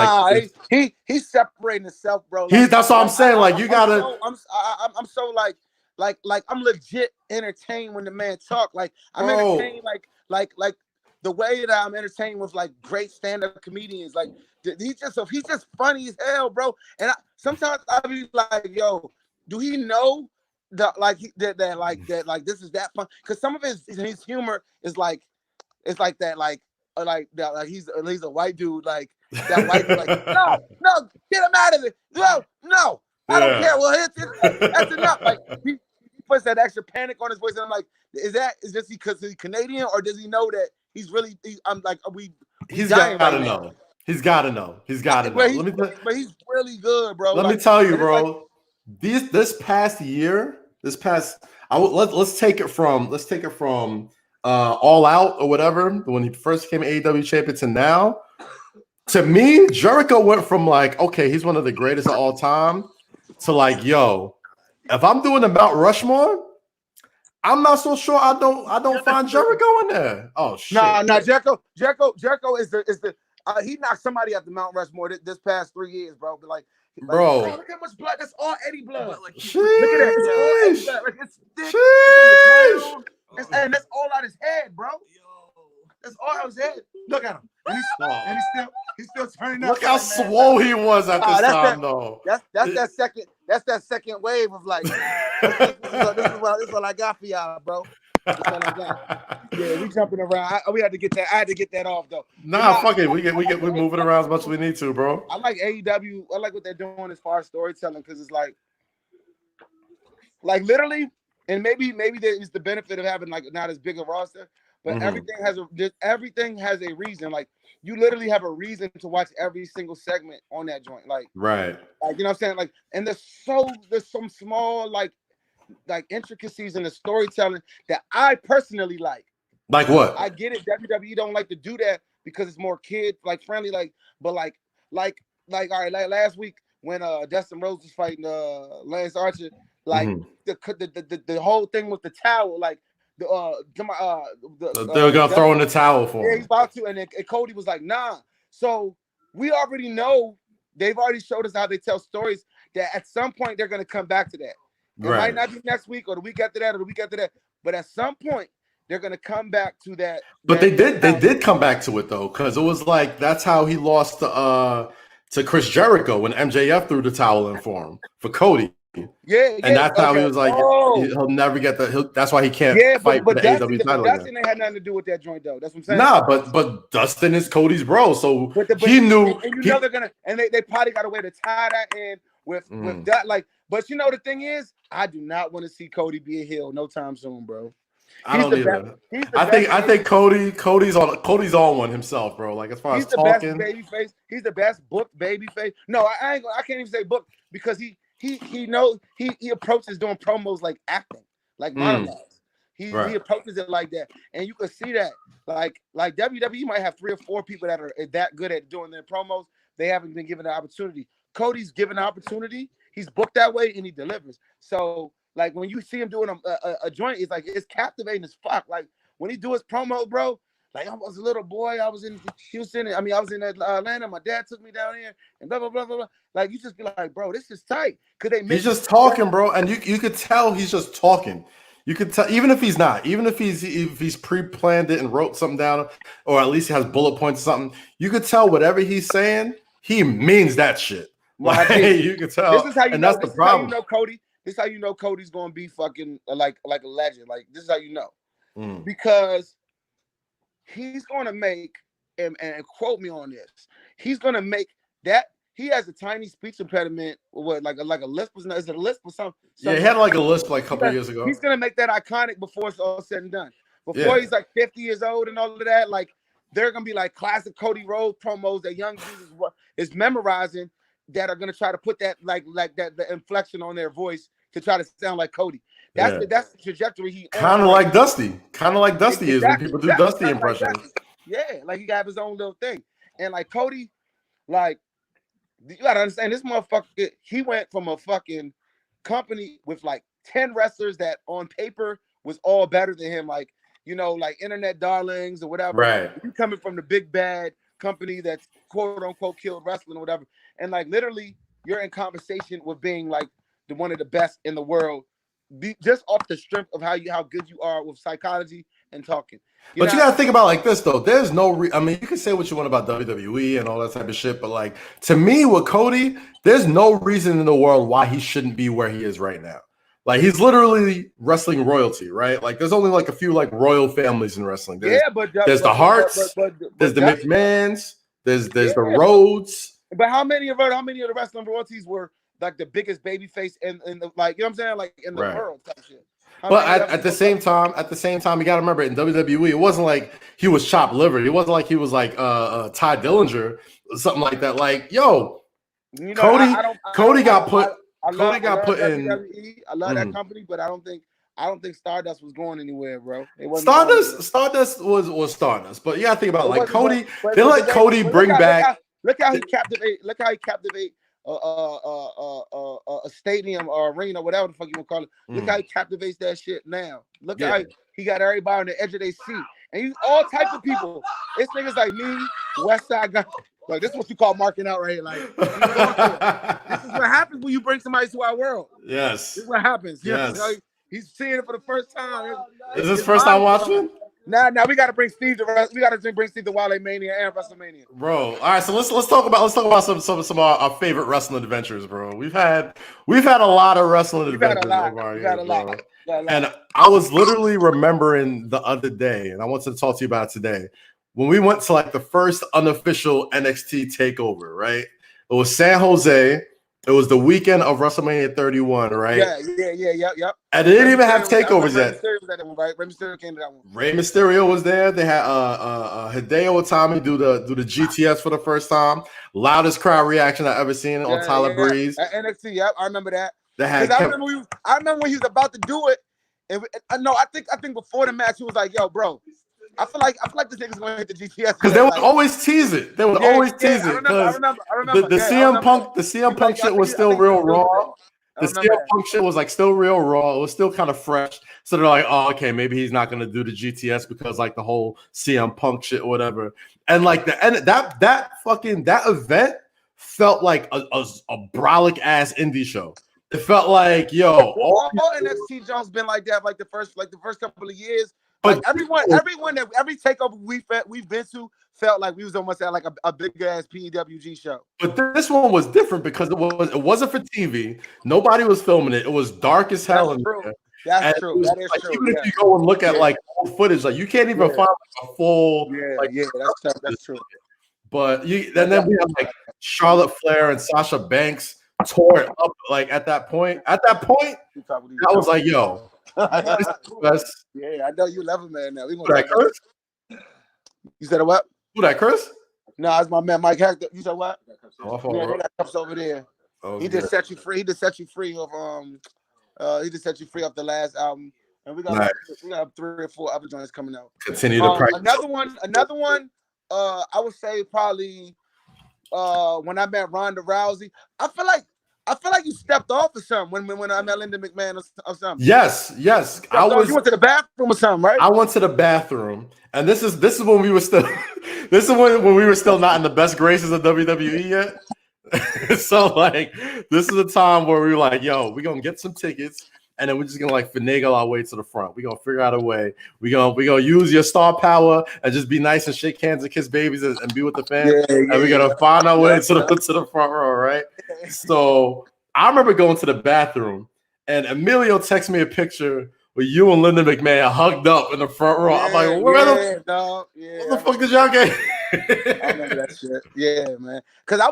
he's separating himself, bro. That's what I'm saying. Like you gotta. I'm so like I'm legit entertained when the man talk. Like I'm entertained like the way that I'm entertained with like great stand-up comedians. Like he's just funny as hell, bro. And sometimes I be like, yo, do he know that this is that fun? Because some of his humor is like. It's like that, like he's a white dude, like that white dude, like no, get him out of it. No, I don't care. Well, that's enough. Like he puts that extra panic on his voice, and I'm like, is just because he's Canadian, or does he know that he's really? I'm like, he's got to know. He's got to know. He's got to know. But he's really good, bro. Let me tell you, bro. This past year, let's take it from. All Out or whatever, when he first became AEW champion to now, To me, Jericho went from like, okay, he's one of the greatest of all time, to like, yo, if I'm doing the Mount Rushmore, I'm not so sure I don't find Jericho in there. Oh shit. Nah, Jericho is the he knocked somebody at the Mount Rushmore this past 3 years, bro. But like, bro, look how much blood. That's all Eddie blood. Like, sheesh. Look at that. It's all Eddie blood. Like, it's thick. It's on the ground. And that's all out his head, bro. That's all out his head. Look at him. And he's still turning up. Look how swole he was at this time, though. That's that second wave of like, this is what I got for y'all, bro. That's what I got. Yeah, we jumping around. We had to get that. I had to get that off though. Nah, fuck it. We're moving around as much as we need to, bro. I like AEW. I like what they're doing as far as storytelling, because it's like literally, and maybe there is the benefit of having like not as big a roster. But everything has a reason. Like, you literally have a reason to watch every single segment on that joint. Like, right. Like, you know what I'm saying? Like, and there's some small like intricacies in the storytelling that I personally like. Like what? I get it. WWE don't like to do that because it's more kid like friendly. Like, but like all right, like last week when Dustin Rhodes was fighting Lance Archer, like the whole thing with the towel, like. They're gonna throw in the towel for him. Yeah, he's about to, and Cody was like, "Nah." So we already know, they've already showed us how they tell stories, that at some point they're gonna come back to that. It might not be next week or the week after that or the week after that, but at some point they're gonna come back to that. But they did come back to it though, because it was like that's how he lost to Chris Jericho when MJF threw the towel in for him for Cody. Yeah, and that's how he was like, he'll never get that. That's why he can't fight for the AEW title. Dustin ain't had nothing to do with that joint, though. That's what I'm saying. Nah, but Dustin is Cody's bro, so he knew. And you know they're gonna, and they probably got a way to tie that in with that. Like, but you know the thing is, I do not want to see Cody be a heel no time soon, bro. I don't either. I think Cody's on one himself, bro. Like as far as talking, best baby face. He's the best booked baby face. No, I can't even say booked because he knows he approaches doing promos like acting, like monologues. He approaches it like that, and you can see that. Like WWE might have 3 or 4 people that are that good at doing their promos. They haven't been given the opportunity. Cody's given the opportunity. He's booked that way, and he delivers. So, like when you see him doing a joint, it's like it's captivating as fuck. Like when he do his promo, bro. Like I was a little boy, I was in Houston. I was in Atlanta. My dad took me down here, and blah blah blah blah blah. Like you just be like, bro, this is tight. He's just talking, bro, and you could tell he's just talking. You could tell, even if he's not, even if he's pre-planned it and wrote something down, or at least he has bullet points or something. You could tell whatever he's saying, he means that shit. Like you could tell, this is how you and know, that's the problem. How you know Cody. This is how you know Cody's gonna be fucking like a legend. Like this is how you know, because he's going to make, and quote me on this, he's going to make that, he has a tiny speech impediment, like a lisp, is it a lisp or something? Yeah, he had like a lisp like a couple years ago. He's going to make that iconic before it's all said and done. Before he's like 50 years old and all of that, like they're going to be like classic Cody Rhodes promos that young Jesus is memorizing, that are going to try to put that like that the inflection on their voice to try to sound like Cody. That's the trajectory he kind of like Dusty. Kind of like Dusty is when people do Dusty impressions. Yeah, like he got his own little thing. And like Cody, like you gotta understand this motherfucker, he went from a fucking company with like 10 wrestlers that on paper was all better than him, like, you know, like internet darlings or whatever. Right. You coming from the big bad company that's quote unquote killed wrestling or whatever. And like literally you're in conversation with being like the one of the best in the world. Just off the strength of how good you are with psychology and talking. But you got to think about it like this, though. There's no I mean, you can say what you want about WWE and all that type of shit, but like to me with Cody, there's no reason in the world why he shouldn't be where he is right now. Like he's literally wrestling royalty, right? Like there's only like a few like royal families in wrestling. There's the Harts, there's the McMahons, there's the Rhodes. But how many of the wrestling royalties were like the biggest baby face in the, like, you know what I'm saying, like in the world type shit? But at the same time, you got to remember in WWE, it wasn't like he was chopped liver. It wasn't like he was like Ty Dillinger or something like that. Like, yo, you know, Cody got put in. WWE. I love that company, but I don't think Stardust was going anywhere, bro. Stardust was Stardust, but you got to think about it, like Cody. They let Cody bring back. Look how he captivate. Look how he captivate a stadium or arena, whatever the fuck you want to call it. Look how he captivates that shit now. Look how he got everybody on the edge of their seat, and he's all types of people. It's niggas like me, West Side guy. Like this is what you call marking out right here. Like this is what happens when you bring somebody to our world. Yes, this is what happens. Yes, like, he's seeing it for the first time. Is this first time watching? Now we got to bring Steve to we got to bring Steve to WaleMania and WrestleMania, bro. All right, so let's talk about some of our favorite wrestling adventures, bro. We've had a lot of wrestling adventures over our years, bro. And I was literally remembering the other day, and I wanted to talk to you about it today. When we went to like the first unofficial NXT takeover, right? It was San Jose. It was the weekend of WrestleMania 31, right? Yeah. And they didn't even have takeovers yet. Rey Mysterio came to that one. Rey Mysterio was there. They had Hideo Itami do the GTS for the first time. Loudest crowd reaction I've ever seen on Tyler Breeze. At NXT, I remember that. I remember when he was about to do it. I think before the match he was like, "Yo, bro, I feel like this nigga's gonna hit the GTS." Because they would always tease it. They would always tease it. I remember. The CM Punk shit was still real raw. The CM Punk shit was like still real raw. It was still kind of fresh. So they're like, oh, okay, maybe he's not gonna do the GTS because like the whole CM Punk shit or whatever. And like that event felt like a brolic ass indie show. It felt like, yo, all NXT Jones been like that, like the first couple of years. Like every takeover we've been to felt like we was almost at like a big ass PWG show. But this one was different because it wasn't for TV. Nobody was filming it. It was dark as hell in there. That's true. That is true. Even if you go and look at like old footage, like you can't even find like a full. That's true. But then we have like Charlotte Flair and Sasha Banks tore it up. Like at that point, I was like, yo. Yeah, I know you love him, man. Now Who that, Chris? You said what? Who that, Chris? No, it's my man Mike Hector. You said what? They got cups over there. He just set you free. He just set you free of the last album, and we got 3 or 4 other joints coming out. Continue to practice. Another one. I would say probably when I met Ronda Rousey. I feel like you stepped off or something when I met Linda McMahon or something. Yes. You went to the bathroom or something, right? I went to the bathroom, and this is when we were still when we were still not in the best graces of WWE yet. So like this is a time where we were like, yo, we're gonna get some tickets, and then we're just gonna like finagle our way to the front. We're gonna figure out a way. We're gonna use your star power and just be nice and shake hands and kiss babies and be with the fans. And we're gonna find our way to the front row, right? So I remember going to the bathroom, and Emilio texted me a picture with you and Linda McMahon hugged up in the front row. I'm like, where the fuck did y'all get? I remember that shit. Yeah, man. Cause I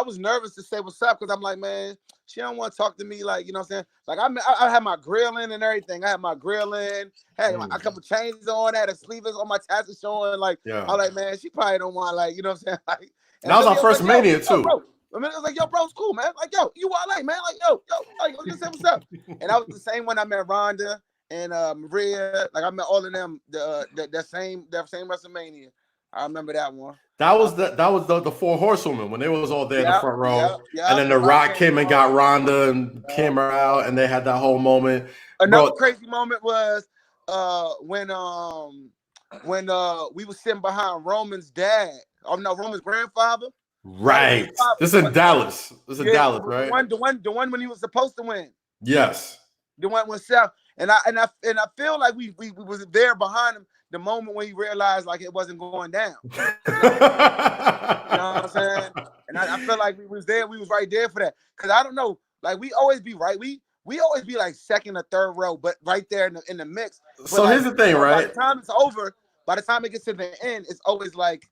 was nervous to say what's up, because I'm like, man, she don't want to talk to me, like, you know what I'm saying? Like I had my grill in and everything. I had my grill in, had a couple chains on, had a sleeveless on my tassels showing. Like, I'm like, man, she probably don't want, like, you know what I'm saying? Like, and that was our first Mania too. Bro. I mean, it was like, yo, bro, it's cool, man. Like, yo, you LA, man. Like, yo, like, let's say what's up. And I was the same when I met Rhonda and Maria. Like, I met all of them that same WrestleMania. I remember that one. That was the 4 Horsewomen when they was all there in the front row. And then The Rock came and got Rhonda and came her out, and they had that whole moment. Another crazy moment was when we were sitting behind Roman's dad. Roman's grandfather. Right. This is in Dallas. Dallas, right? The one when he was supposed to win. Yes. The one with Seth. And I feel like we was there behind him the moment when he realized like it wasn't going down. You know what I'm saying? And I feel like we was there. We was right there for that. Because I don't know, like we always be right. We always be like second or third row, but right there in the mix. But so here's the thing, right? By the time it's over, by the time it gets to the end, it's always like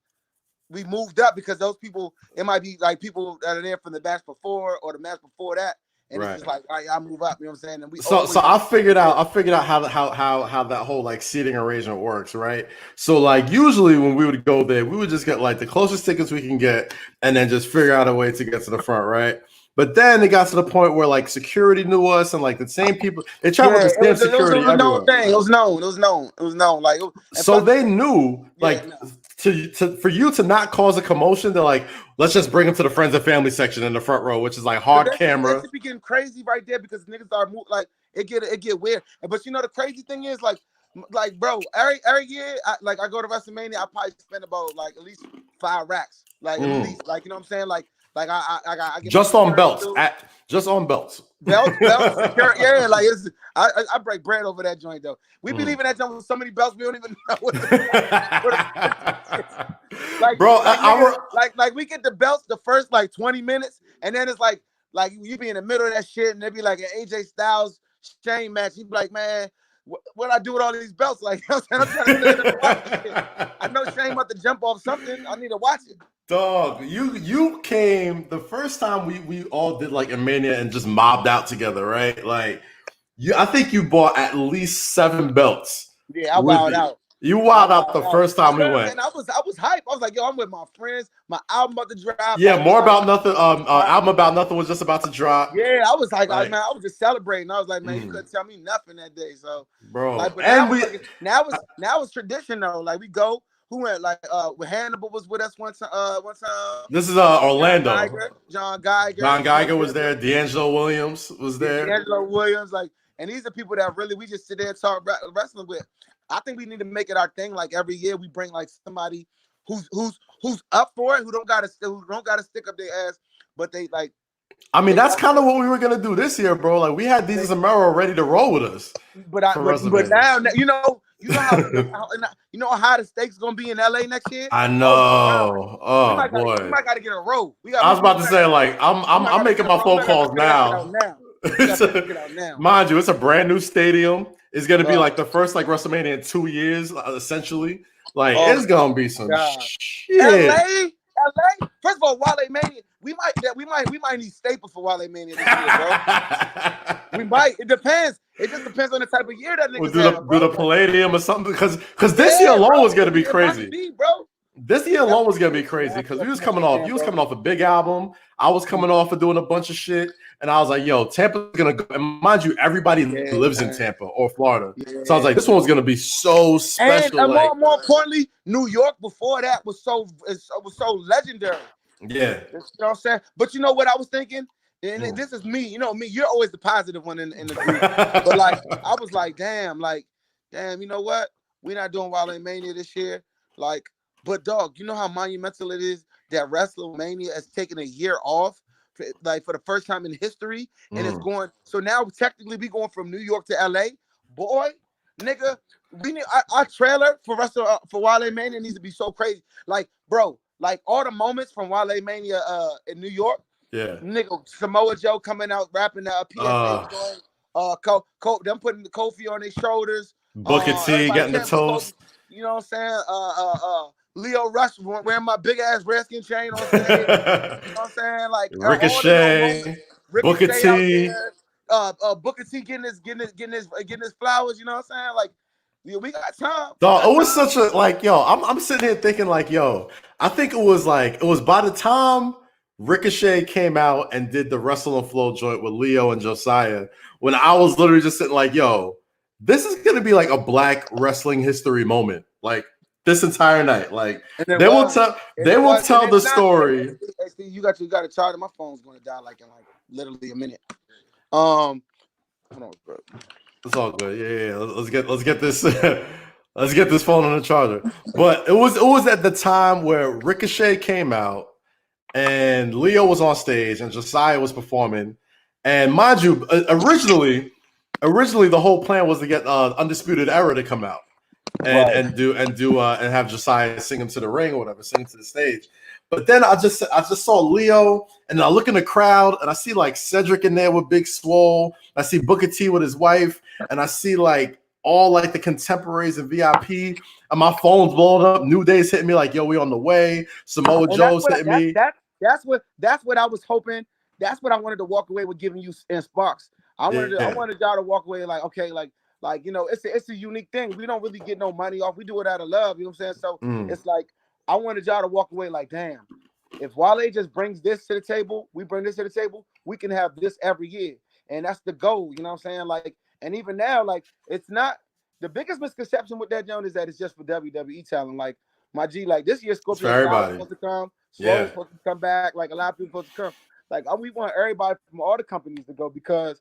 we moved up, because those people, it might be like people that are there from the match before or the match before that. And it's just like, all right, I move up, you know what I'm saying? And so I figured out how that whole like seating arrangement works, right? So like usually when we would go there, we would just get like the closest tickets we can get and then just figure out a way to get to the front, right? But then it got to the point where like security knew us, and like the same people, they traveled the same security everywhere. It was known. Like, so they knew, like for you to not cause a commotion, they're like, let's just bring him to the friends and family section in the front row, which is like hard camera. That should be getting crazy right there because niggas are like it get weird. But you know the crazy thing is like bro, every year I go to WrestleMania, I probably spend about like at least 5 racks, like at least, like you know what I'm saying, like I get just on belts, just on belts. Belts, yeah, like I break bread over that joint though. We be leaving that joint with so many belts we don't even know what like, bro. Like we get the belts the first like 20 minutes, and then it's like you be in the middle of that shit, and there be like an AJ Styles Shane match. You be like, man, what I do with all these belts? Like, you know what I'm saying? I'm trying to watch it. I know Shane about to jump off something. I need to watch it. Dog, you came the first time we all did like a Mania and just mobbed out together, right? Like, I think you bought at least 7 belts. Yeah, I wowed out. You wowed out the first time we went. And I was hyped. I was like, yo, I'm with my friends. My album about to drop. Yeah, More About Nothing. Album About Nothing was just about to drop. Yeah, I was like, man, I was just celebrating. I was like, man, you couldn't tell me nothing that day. So, bro, like, but and now it's tradition though. Like we go. Who went? Like, Hannibal was with us one time. This is Orlando. John Geiger was there. D'Angelo Williams was there. D'Angelo Williams, like, and these are people that really we just sit there and talk wrestling with. I think we need to make it our thing. Like every year, we bring like somebody who's up for it, who don't gotta stick up their ass, but they like. I mean, that's kind of what we were gonna do this year, bro. Like we had Desus and Mero ready to roll with us. But now you know how the stakes gonna be in LA next year. I know. We might gotta get a row. I was about to say, like, I'm making my phone calls now. Mind you, it's a brand new stadium. It's gonna be like the first like WrestleMania in 2 years, essentially. Like it's gonna be some shit. LA. First of all, WaleMania. We might need staples for WaleMania this year, bro. We might. It depends. It just depends on the type of year that niggas do the Palladium or something because this year alone was gonna be crazy. Bro. This year alone was gonna be crazy because you was coming off a big album. I was coming off of doing a bunch of shit, and I was like, "Yo, Tampa's gonna go." And mind you, everybody lives in Tampa or Florida, so I was like, "This one's gonna be so special." And more importantly, New York before that was so legendary. Yeah, you know what I'm saying. But you know what I was thinking, and this is me. You know me. You're always the positive one in the group. But like, I was like, damn. You know what? We're not doing WaleMania this year. Like. But dog, you know how monumental it is that WrestleMania has taken a year off, for the first time in history, and it's going. So now technically we going from New York to LA. Boy, nigga, we need our trailer for WaleMania needs to be so crazy. Like, bro, like all the moments from WaleMania in New York. Yeah, nigga, Samoa Joe coming out rapping PSA going, them putting the Kofi on their shoulders. Booker T getting the toast. You know what I'm saying? Leo Rush wearing my big ass Redskin chain on stage. You know what I'm saying? Like Ricochet Booker T. Booker T getting his flowers. You know what I'm saying? Like, we got time. Dog, it was such a I'm sitting here thinking like, yo, I think it was by the time Ricochet came out and did the Wrestle and Flow joint with Leo and Josiah, when I was literally just sitting like, yo, this is gonna be like a Black wrestling history moment. Like this entire night, like they will tell the story. You got to charge. My phone's going to die like in literally a minute. Hold on, bro. It's all good. Yeah. Let's get this. Let's get this phone on the charger. But it was at the time where Ricochet came out and Leo was on stage and Josiah was performing. And mind you, originally the whole plan was to get Undisputed Era to come out. And have Josiah sing him to the ring or whatever, sing him to the stage. But then I just saw Leo, and I look in the crowd, and I see like Cedric in there with Big Swole. I see Booker T with his wife, and I see like all like the contemporaries and VIP. And my phone's blowing up. New Day's hitting me like, "Yo, we on the way." Samoa Joe's hitting me. That's what I was hoping. That's what I wanted to walk away with giving you in Sparks. I wanted y'all to walk away like, okay, like, you know, it's a unique thing. We don't really get no money off. We do it out of love. You know what I'm saying? So it's like, I wanted y'all to walk away like, damn, if Wale just brings this to the table, we bring this to the table, we can have this every year. And that's the goal. You know what I'm saying? Like, and even now, like, it's not the biggest misconception with that, Joan, is that it's just for WWE talent. Like, My G, like this year, It's for Scorpio Sky was everybody. supposed to come. Swole Yeah. was supposed to come back. Like a lot of people supposed to come. Like we want everybody from all the companies to go because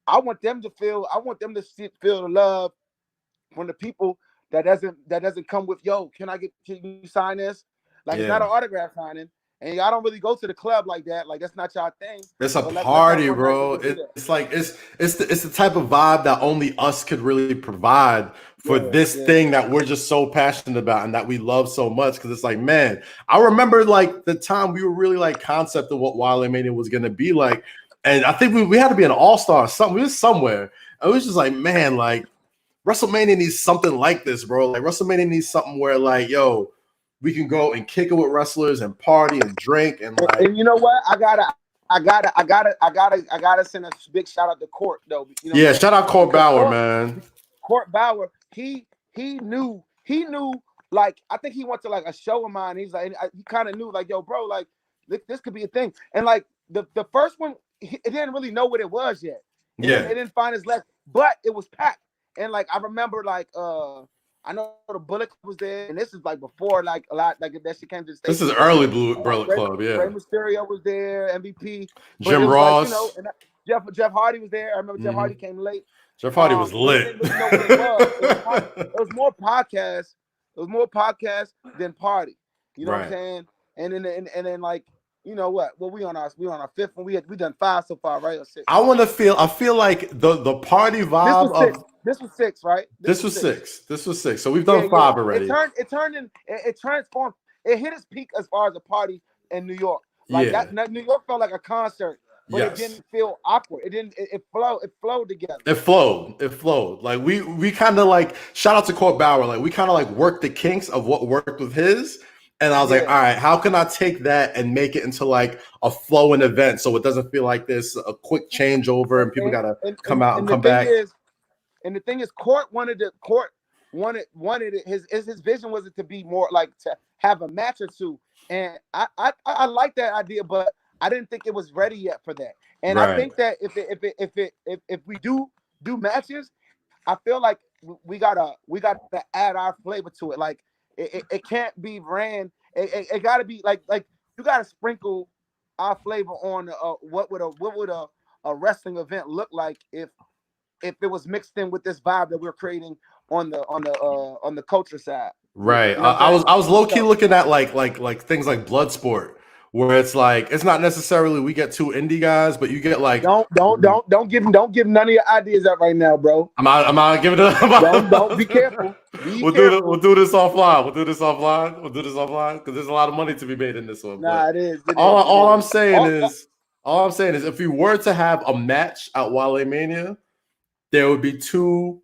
I want them to feel. I want them to feel the love from the people that doesn't come with, yo, can you sign this? Like it's not an autograph signing, and y'all don't really go to the club like that. Like that's not y'all thing. It's a But party, let's have one night bro. where we do that. It's like it's the type of vibe that only us could really provide for this thing that we're just so passionate about and that we love so much. Because it's like, man, I remember like the time we were really like concept of what WaleMania was gonna be like, and I think we had to be an all-star or something. We was somewhere. And it was just like, man, like WrestleMania needs something like this, bro. Like WrestleMania needs something where like, yo, we can go and kick it with wrestlers and party and drink and like. And you know what? I gotta send a big shout out to Court though. You know Yeah, shout out Court Bauer, man. Court Bauer, he knew like I think he went to like a show of mine. He's like he kind of knew like, yo, bro, like this could be a thing. And like the first one, it didn't really know what it was yet. It didn't find his legs, but it was packed. And like I remember like I know the Bullet Club was there, and this is like before like a lot like that shit came to the station. This is early Bullet Club, yeah. Rey Mysterio was there, MVP, Jim Ross, like, you know, and Jeff Hardy was there. I remember Jeff Hardy came late. Jeff Hardy was lit. Really know what it was. It was more podcasts. It was more podcasts than party. You know what I'm saying? And then like, you know what? Well, we on our fifth one. We done 5 so far, right? Or 6. I feel like the party vibe this was 6, right? This was 6. This was 6. So we've done 5 already. It transformed. It hit its peak as far as a party in New York. Like that New York felt like a concert, but it didn't feel awkward. It didn't. It flowed together. It flowed. Like we kind of like shout out to Court Bauer. Like we kind of like worked the kinks of what worked with his. And I was like, all right, how can I take that and make it into like a flowing event so it doesn't feel like this a quick changeover and people gotta come out and come back. And the thing is, Court wanted it. His vision was it to be more like to have a match or two. And I like that idea, but I didn't think it was ready yet for that. And I think that if we do matches, I feel like we gotta add our flavor to it. Like it can't be ran. It gotta be like you gotta sprinkle our flavor on what would a wrestling event look like if it was mixed in with this vibe that we're creating on the culture side. Right. You know I was low key looking at like things like Bloodsport, where it's like it's not necessarily we get 2 indie guys, but you get like don't give none of your ideas up right now, bro. I'm not giving it up. Don't be careful. We'll do this offline. We'll do this offline because there's a lot of money to be made in this one. Nah, it is. All I'm saying is if we were to have a match at WaleMania, there would be 2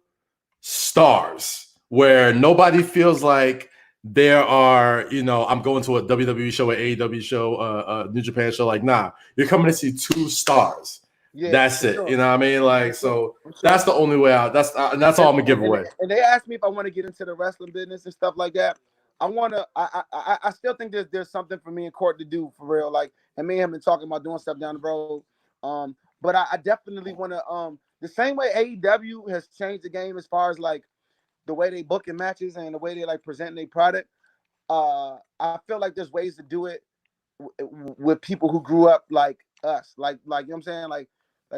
stars where nobody feels like there are, you know, I'm going to a WWE show, an AEW show, a New Japan show. Like, nah, you're coming to see 2 stars. Yeah, that's it. Sure. You know what I mean? Like, so that's the only way out. That's all I'm gonna give away. And they asked me if I want to get into the wrestling business and stuff like that. I still think there's something for me and Court to do for real. Like, and me and him been talking about doing stuff down the road. But I definitely want to. The same way AEW has changed the game as far as like the way they book in matches and the way they like present their product. I feel like there's ways to do it with people who grew up like us, like you know what I'm saying, like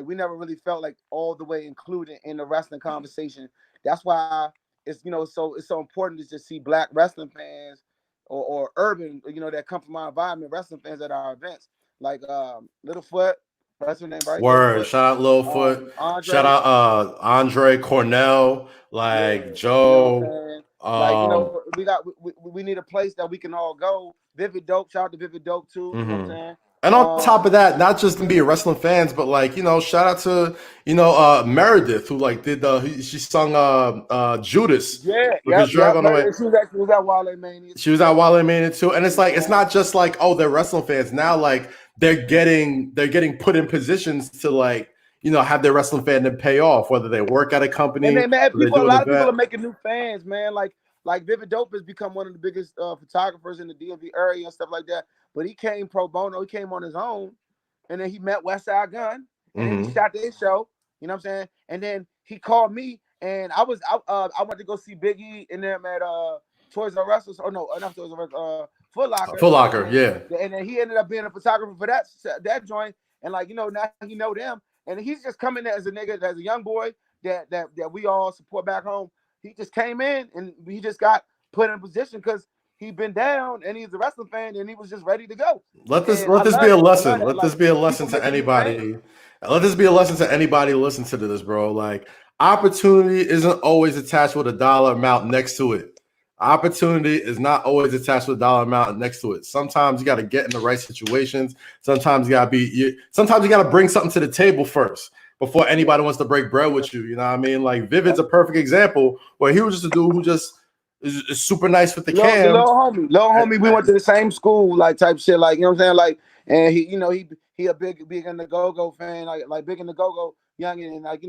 we never really felt like all the way included in the wrestling conversation. That's why it's so important to just see Black wrestling fans or urban, you know, that come from our environment, wrestling fans at our events, like Littlefoot. That's her name, right? Word. Shout out Littlefoot. Shout out Andre Cornell, like Joe. You know like, you know, we need a place that we can all go. Vivid Dope. Shout out to Vivid Dope too. You know what I'm saying? And on top of that, not just to be wrestling fans, but like, you know, shout out to, you know, Meredith, who like did she sung Judas. Yeah, she was at WaleMania. She was at WaleMania too. And it's like, it's not just like, oh, they're wrestling fans. Now like they're getting put in positions to like, you know, have their wrestling fandom pay off, whether they work at a company. And then, man, a lot of people are making new fans, man. Like Vivid Dope has become one of the biggest photographers in the DMV area and stuff like that. But he came pro bono. He came on his own, and then he met Westside Gun, and then he shot their show. You know what I'm saying? And then he called me, and I went to go see Big E and them Toys R Us, or no, not Toys R Us, Foot Locker. Foot Locker, yeah. And then he ended up being a photographer for that joint, and like now he know them, and he's just coming there as a nigga, as a young boy that we all support back home. He just came in and he just got put in a position because he'd been down and he's a wrestling fan and he was just ready to go. Let this be a lesson. Let this be a lesson to anybody. Let this be a lesson to anybody listen to this, bro. Like, opportunity isn't always attached with a dollar amount next to it. Opportunity is not always attached with a dollar amount next to it. Sometimes you got to get in the right situations. Sometimes you got to bring something to the table first before anybody wants to break bread with you. You know what I mean? Like, Vivid's a perfect example where he was just a dude who just is super nice with the cam. Little homie, we went to the same school, like type shit, like, you know what I'm saying? Like, and he a big in the go-go fan, like big in the go-go youngin', and like,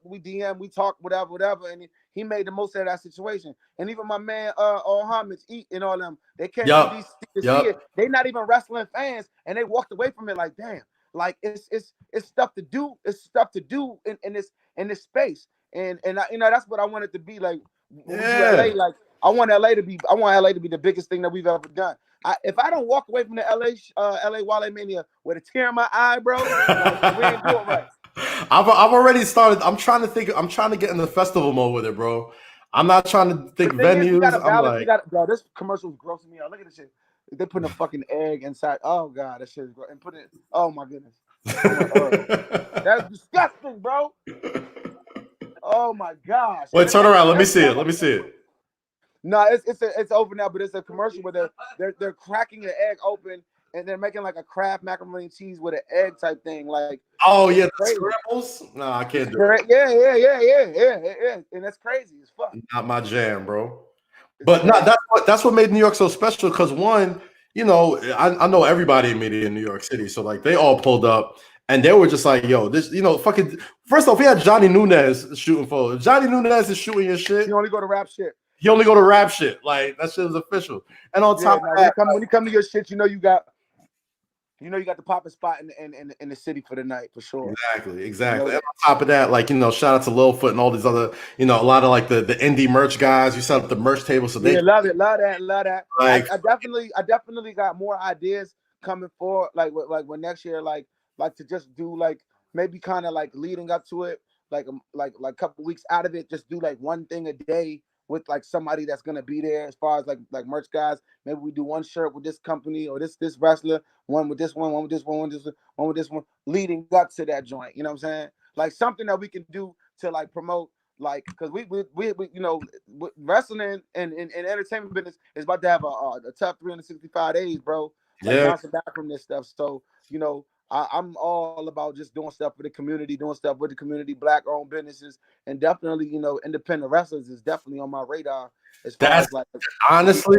we DM, we talk, whatever, and he made the most of that situation. And even my man Homage, Eat, and all them, they came to DC to see it. They not even wrestling fans, and they walked away from it like, damn, like it's stuff to do. It's stuff to do in this space, and that's what I want it to be like. LA, like I want LA to be the biggest thing that we've ever done. If I don't walk away from the LA WaleMania with a tear in my eye, bro, like, we ain't doing right. I've already started. I'm trying to get in the festival mode with it, bro. I'm not trying to think venues. Bro, this commercial is grossing me out. Look at this shit. They putting a fucking egg inside. Oh god, that shit is gross. And put it. Oh my goodness. That's disgusting, bro. Oh my gosh. Wait, turn around. Let me see it. No, it's over now, but it's a commercial where they're cracking an egg open and they're making like a Kraft macaroni and cheese with an egg type thing. Like, oh yeah, the scrambles? No, I can't do it. Yeah. And that's crazy as fuck. Not my jam, bro. But no, that's what made New York so special. Because one, I know everybody in media in New York City, so like they all pulled up. And they were just like, yo, this, fucking. First off, we had Johnny Nunez shooting for. If Johnny Nunez is shooting your shit, he only go to rap shit. Like, that shit was official. And on top of that, when you come to your shit, you got the popping spot in the city for the night for sure. Exactly. And on top of that, like, shout out to Lil Foot and all these other, a lot of like the indie merch guys. You set up the merch table, so they love that. Like, I definitely got more ideas coming forward. Like when next year, like to just do like maybe kind of like leading up to it, like a couple weeks out of it, just do like one thing a day with like somebody that's gonna be there as far as like merch guys. Maybe we do one shirt with this company or this wrestler, one with this one with this one with this one, leading up to that joint. You know what I'm saying? Like something that we can do to like promote, like, because we wrestling and entertainment business is about to have a tough 365 days, bro. Like, bouncing back from this stuff. So I'm all about just doing stuff for the community, doing stuff with the community, Black-owned businesses, and definitely, independent wrestlers is definitely on my radar. Honestly,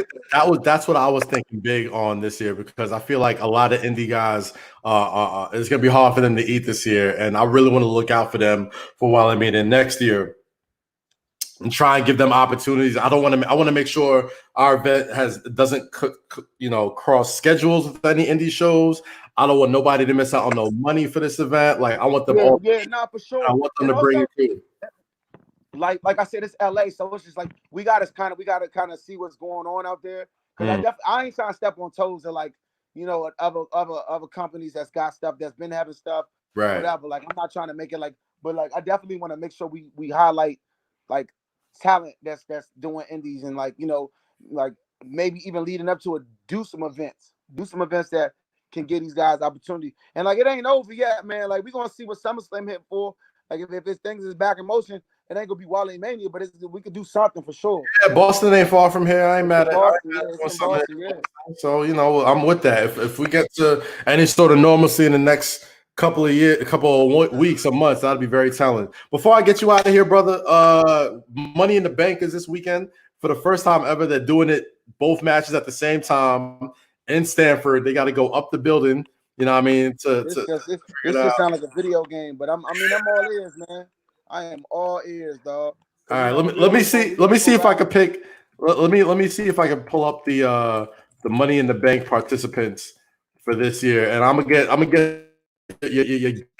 that's what I was thinking big on this year, because I feel like a lot of indie guys, it's gonna be hard for them to eat this year, and I really want to look out for them for WaleMania next year and try and give them opportunities. I want to make sure our event doesn't cross schedules with any indie shows. I don't want nobody to miss out on no money for this event. Like, I want them all. Yeah, for sure. I want them to bring it too. Like I said, it's LA, so it's just like we gotta kind of see what's going on out there. Because I ain't trying to step on toes of like other companies that's got stuff, that's been having stuff, right? Whatever. Like, I'm not trying to make it like, but like I definitely want to make sure we highlight like talent that's doing indies, and like like maybe even leading up to do some events that can get these guys opportunity. And like, it ain't over yet, man. Like, we're gonna see what SummerSlam hit for. Like, if this things is back in motion, it ain't gonna be WaleMania, but we could do something for sure. Yeah, Boston ain't far from here. I ain't mad at Boston, yeah. So I'm with that. If we get to any sort of normalcy in the next couple of weeks or months, that'd be very telling. Before I get you out of here, brother, Money in the Bank is this weekend. For the first time ever, they're doing it both matches at the same time in Stanford. They got to go up the building. You know what I mean? This just sounds like a video game, but I'm all ears, man. I am all ears, dog. All right, let me see if I can pick. Let me see if I can pull up the Money in the Bank participants for this year, and I'm gonna get.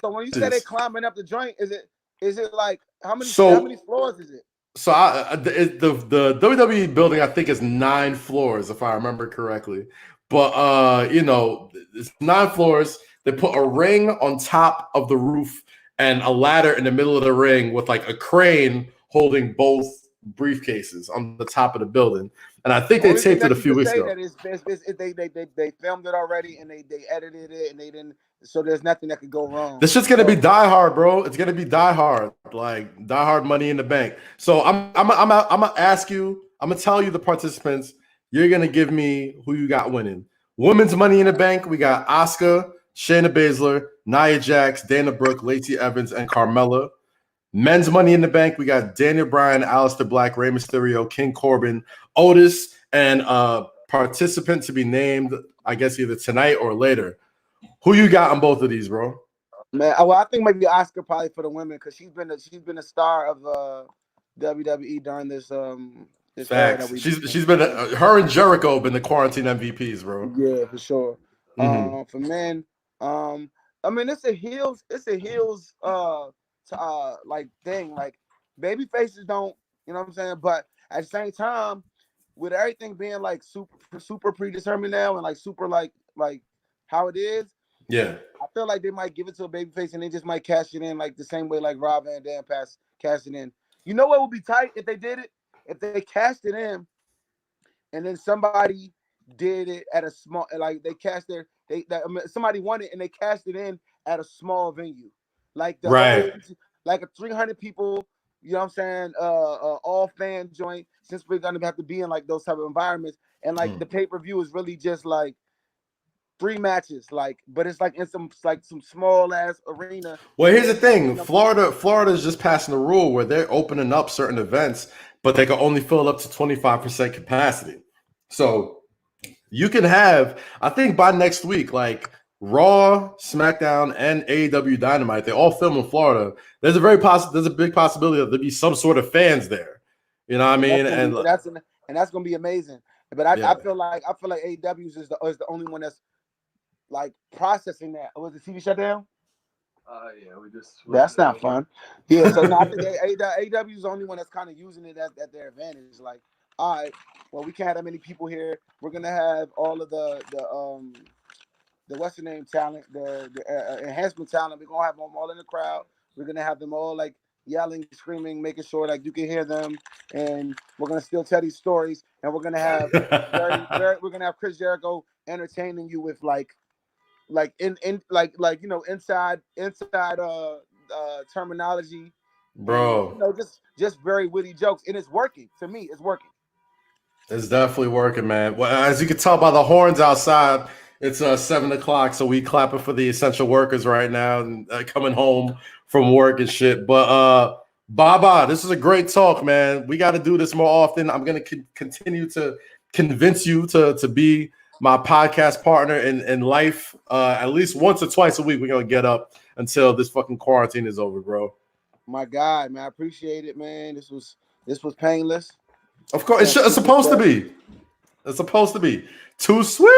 So when you say they climbing up the joint, is it like how many floors is it? So the WWE building, I think, is 9 floors, if I remember correctly. But it's 9 floors. They put a ring on top of the roof and a ladder in the middle of the ring with like a crane holding both briefcases on the top of the building. And I think The they only thing taped it that a you few can weeks say ago. that is they filmed it already and they edited it and they didn't. So there's nothing that could go wrong. This shit's gonna be Die Hard, bro. It's gonna be Die Hard, like Die Hard Money in the Bank. So I'm gonna ask you. I'm gonna tell you the participants. You're gonna give me who you got winning. Women's Money in the Bank. We got Asuka, Shayna Baszler, Nia Jax, Dana Brooke, Lacey Evans, and Carmella. Men's Money in the Bank. We got Daniel Bryan, Aleister Black, Rey Mysterio, King Corbin, Otis, and participant to be named. I guess either tonight or later. Who you got on both of these, bro? Man, well, I think maybe Oscar probably for the women because she's been a star of WWE during this era that Facts. we. She's been her and Jericho have been the quarantine MVPs, bro. Yeah, for sure. Mm-hmm. For men, I mean it's a heels like thing. Like baby faces don't, you know what I'm saying? But at the same time, with everything being like super predetermined now and like super like how it is, Yeah. I feel like they might give it to a baby face and they just might cash it in like the same way like Rob Van Dam cashed it in. You know what would be tight if they did it? If they cashed it in and then somebody did it at a small, like they cashed somebody won it and they cashed it in at a small venue, like the Right. old, like a 300 people, you know what I'm saying, all fan joint. Since we're gonna have to be in like those type of environments, and like the pay-per-view is really just like 3 matches, like, but it's like in some small ass arena. Well, here's the thing. Florida is just passing a rule where they're opening up certain events, but they can only fill up to 25% capacity. So you can have, I think by next week, like Raw, SmackDown, and AEW Dynamite, they all film in Florida. There's a big possibility that there'll be some sort of fans there. You know what I mean? And that's gonna be amazing. But I feel like AEW is the only one that's like processing that. Was the TV shut down? Yeah, That's not fun. Yeah, so no, I think AEW is the only one that's kind of using it at their advantage. Like, all right, well, we can't have that many people here. We're gonna have all of the what's the name talent, the enhancement talent. We're gonna have them all in the crowd. We're gonna have them all like yelling, screaming, making sure like you can hear them, and we're gonna still tell these stories. And we're gonna have we're gonna have Chris Jericho entertaining you with like in you know inside terminology, bro, and, you know, just very witty jokes, and it's working. To me, it's working. it's definitely working, man. Well, as you can tell by the horns outside, it's 7:00, so we clapping for the essential workers right now and coming home from work and shit. But Baba, this is a great talk, man. We got to do this more often. I'm gonna continue to convince you to be my podcast partner in life. At least once or twice a week, we're gonna get up until this fucking quarantine is over, bro. My God, man, I appreciate it, man. This was painless. Of course, it's supposed to be. It's supposed to be too sweet.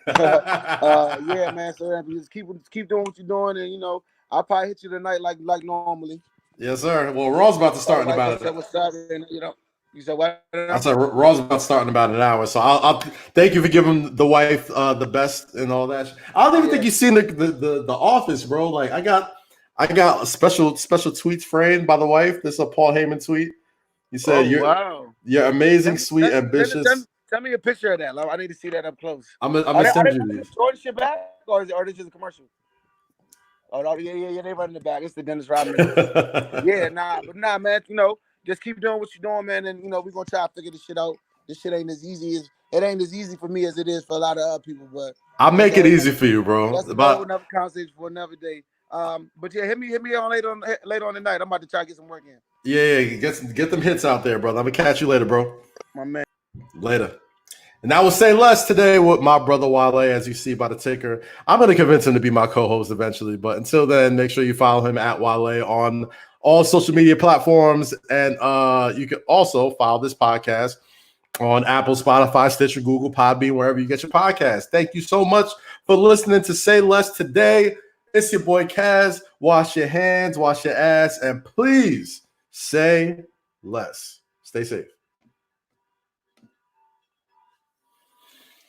Yeah, man. So just keep doing what you're doing, and you know, I'll probably hit you tonight like normally. Yes, sir. Well, Raw's about to start in about it. What's up? And you know, you said what? I said Raw's about to start in about an hour, so I'll thank you for giving the wife the best and all that. I don't even think you've seen the Office, bro. Like I got a special tweets framed by the wife. This is a Paul Heyman tweet. He said, "You're amazing, sweet, ambitious." Tell me a picture of that. I need to see that up close. I'm gonna send you these. Throwing shit back, or is it just a commercial? Oh no, yeah, they running the back. It's the Dennis Rodman. Yeah, nah, man. You know, just keep doing what you're doing, man. And you know, we're gonna try to figure this shit out. This shit ain't as easy for me as it is for a lot of other people. But I'll make it easy for you, bro. That's another conversation for another day. But yeah, hit me on later on tonight. I'm about to try to get some work in. Yeah, get them hits out there, brother. I'm gonna catch you later, bro. My man. Later. And I will say less today with my brother Wale, as you see by the ticker. I'm going to convince him to be my co-host eventually. But until then, make sure you follow him at Wale on all social media platforms. And you can also follow this podcast on Apple, Spotify, Stitcher, Google, Podbean, wherever you get your podcast. Thank you so much for listening to Say Less today. It's your boy Kaz. Wash your hands, wash your ass, and please say less. Stay safe.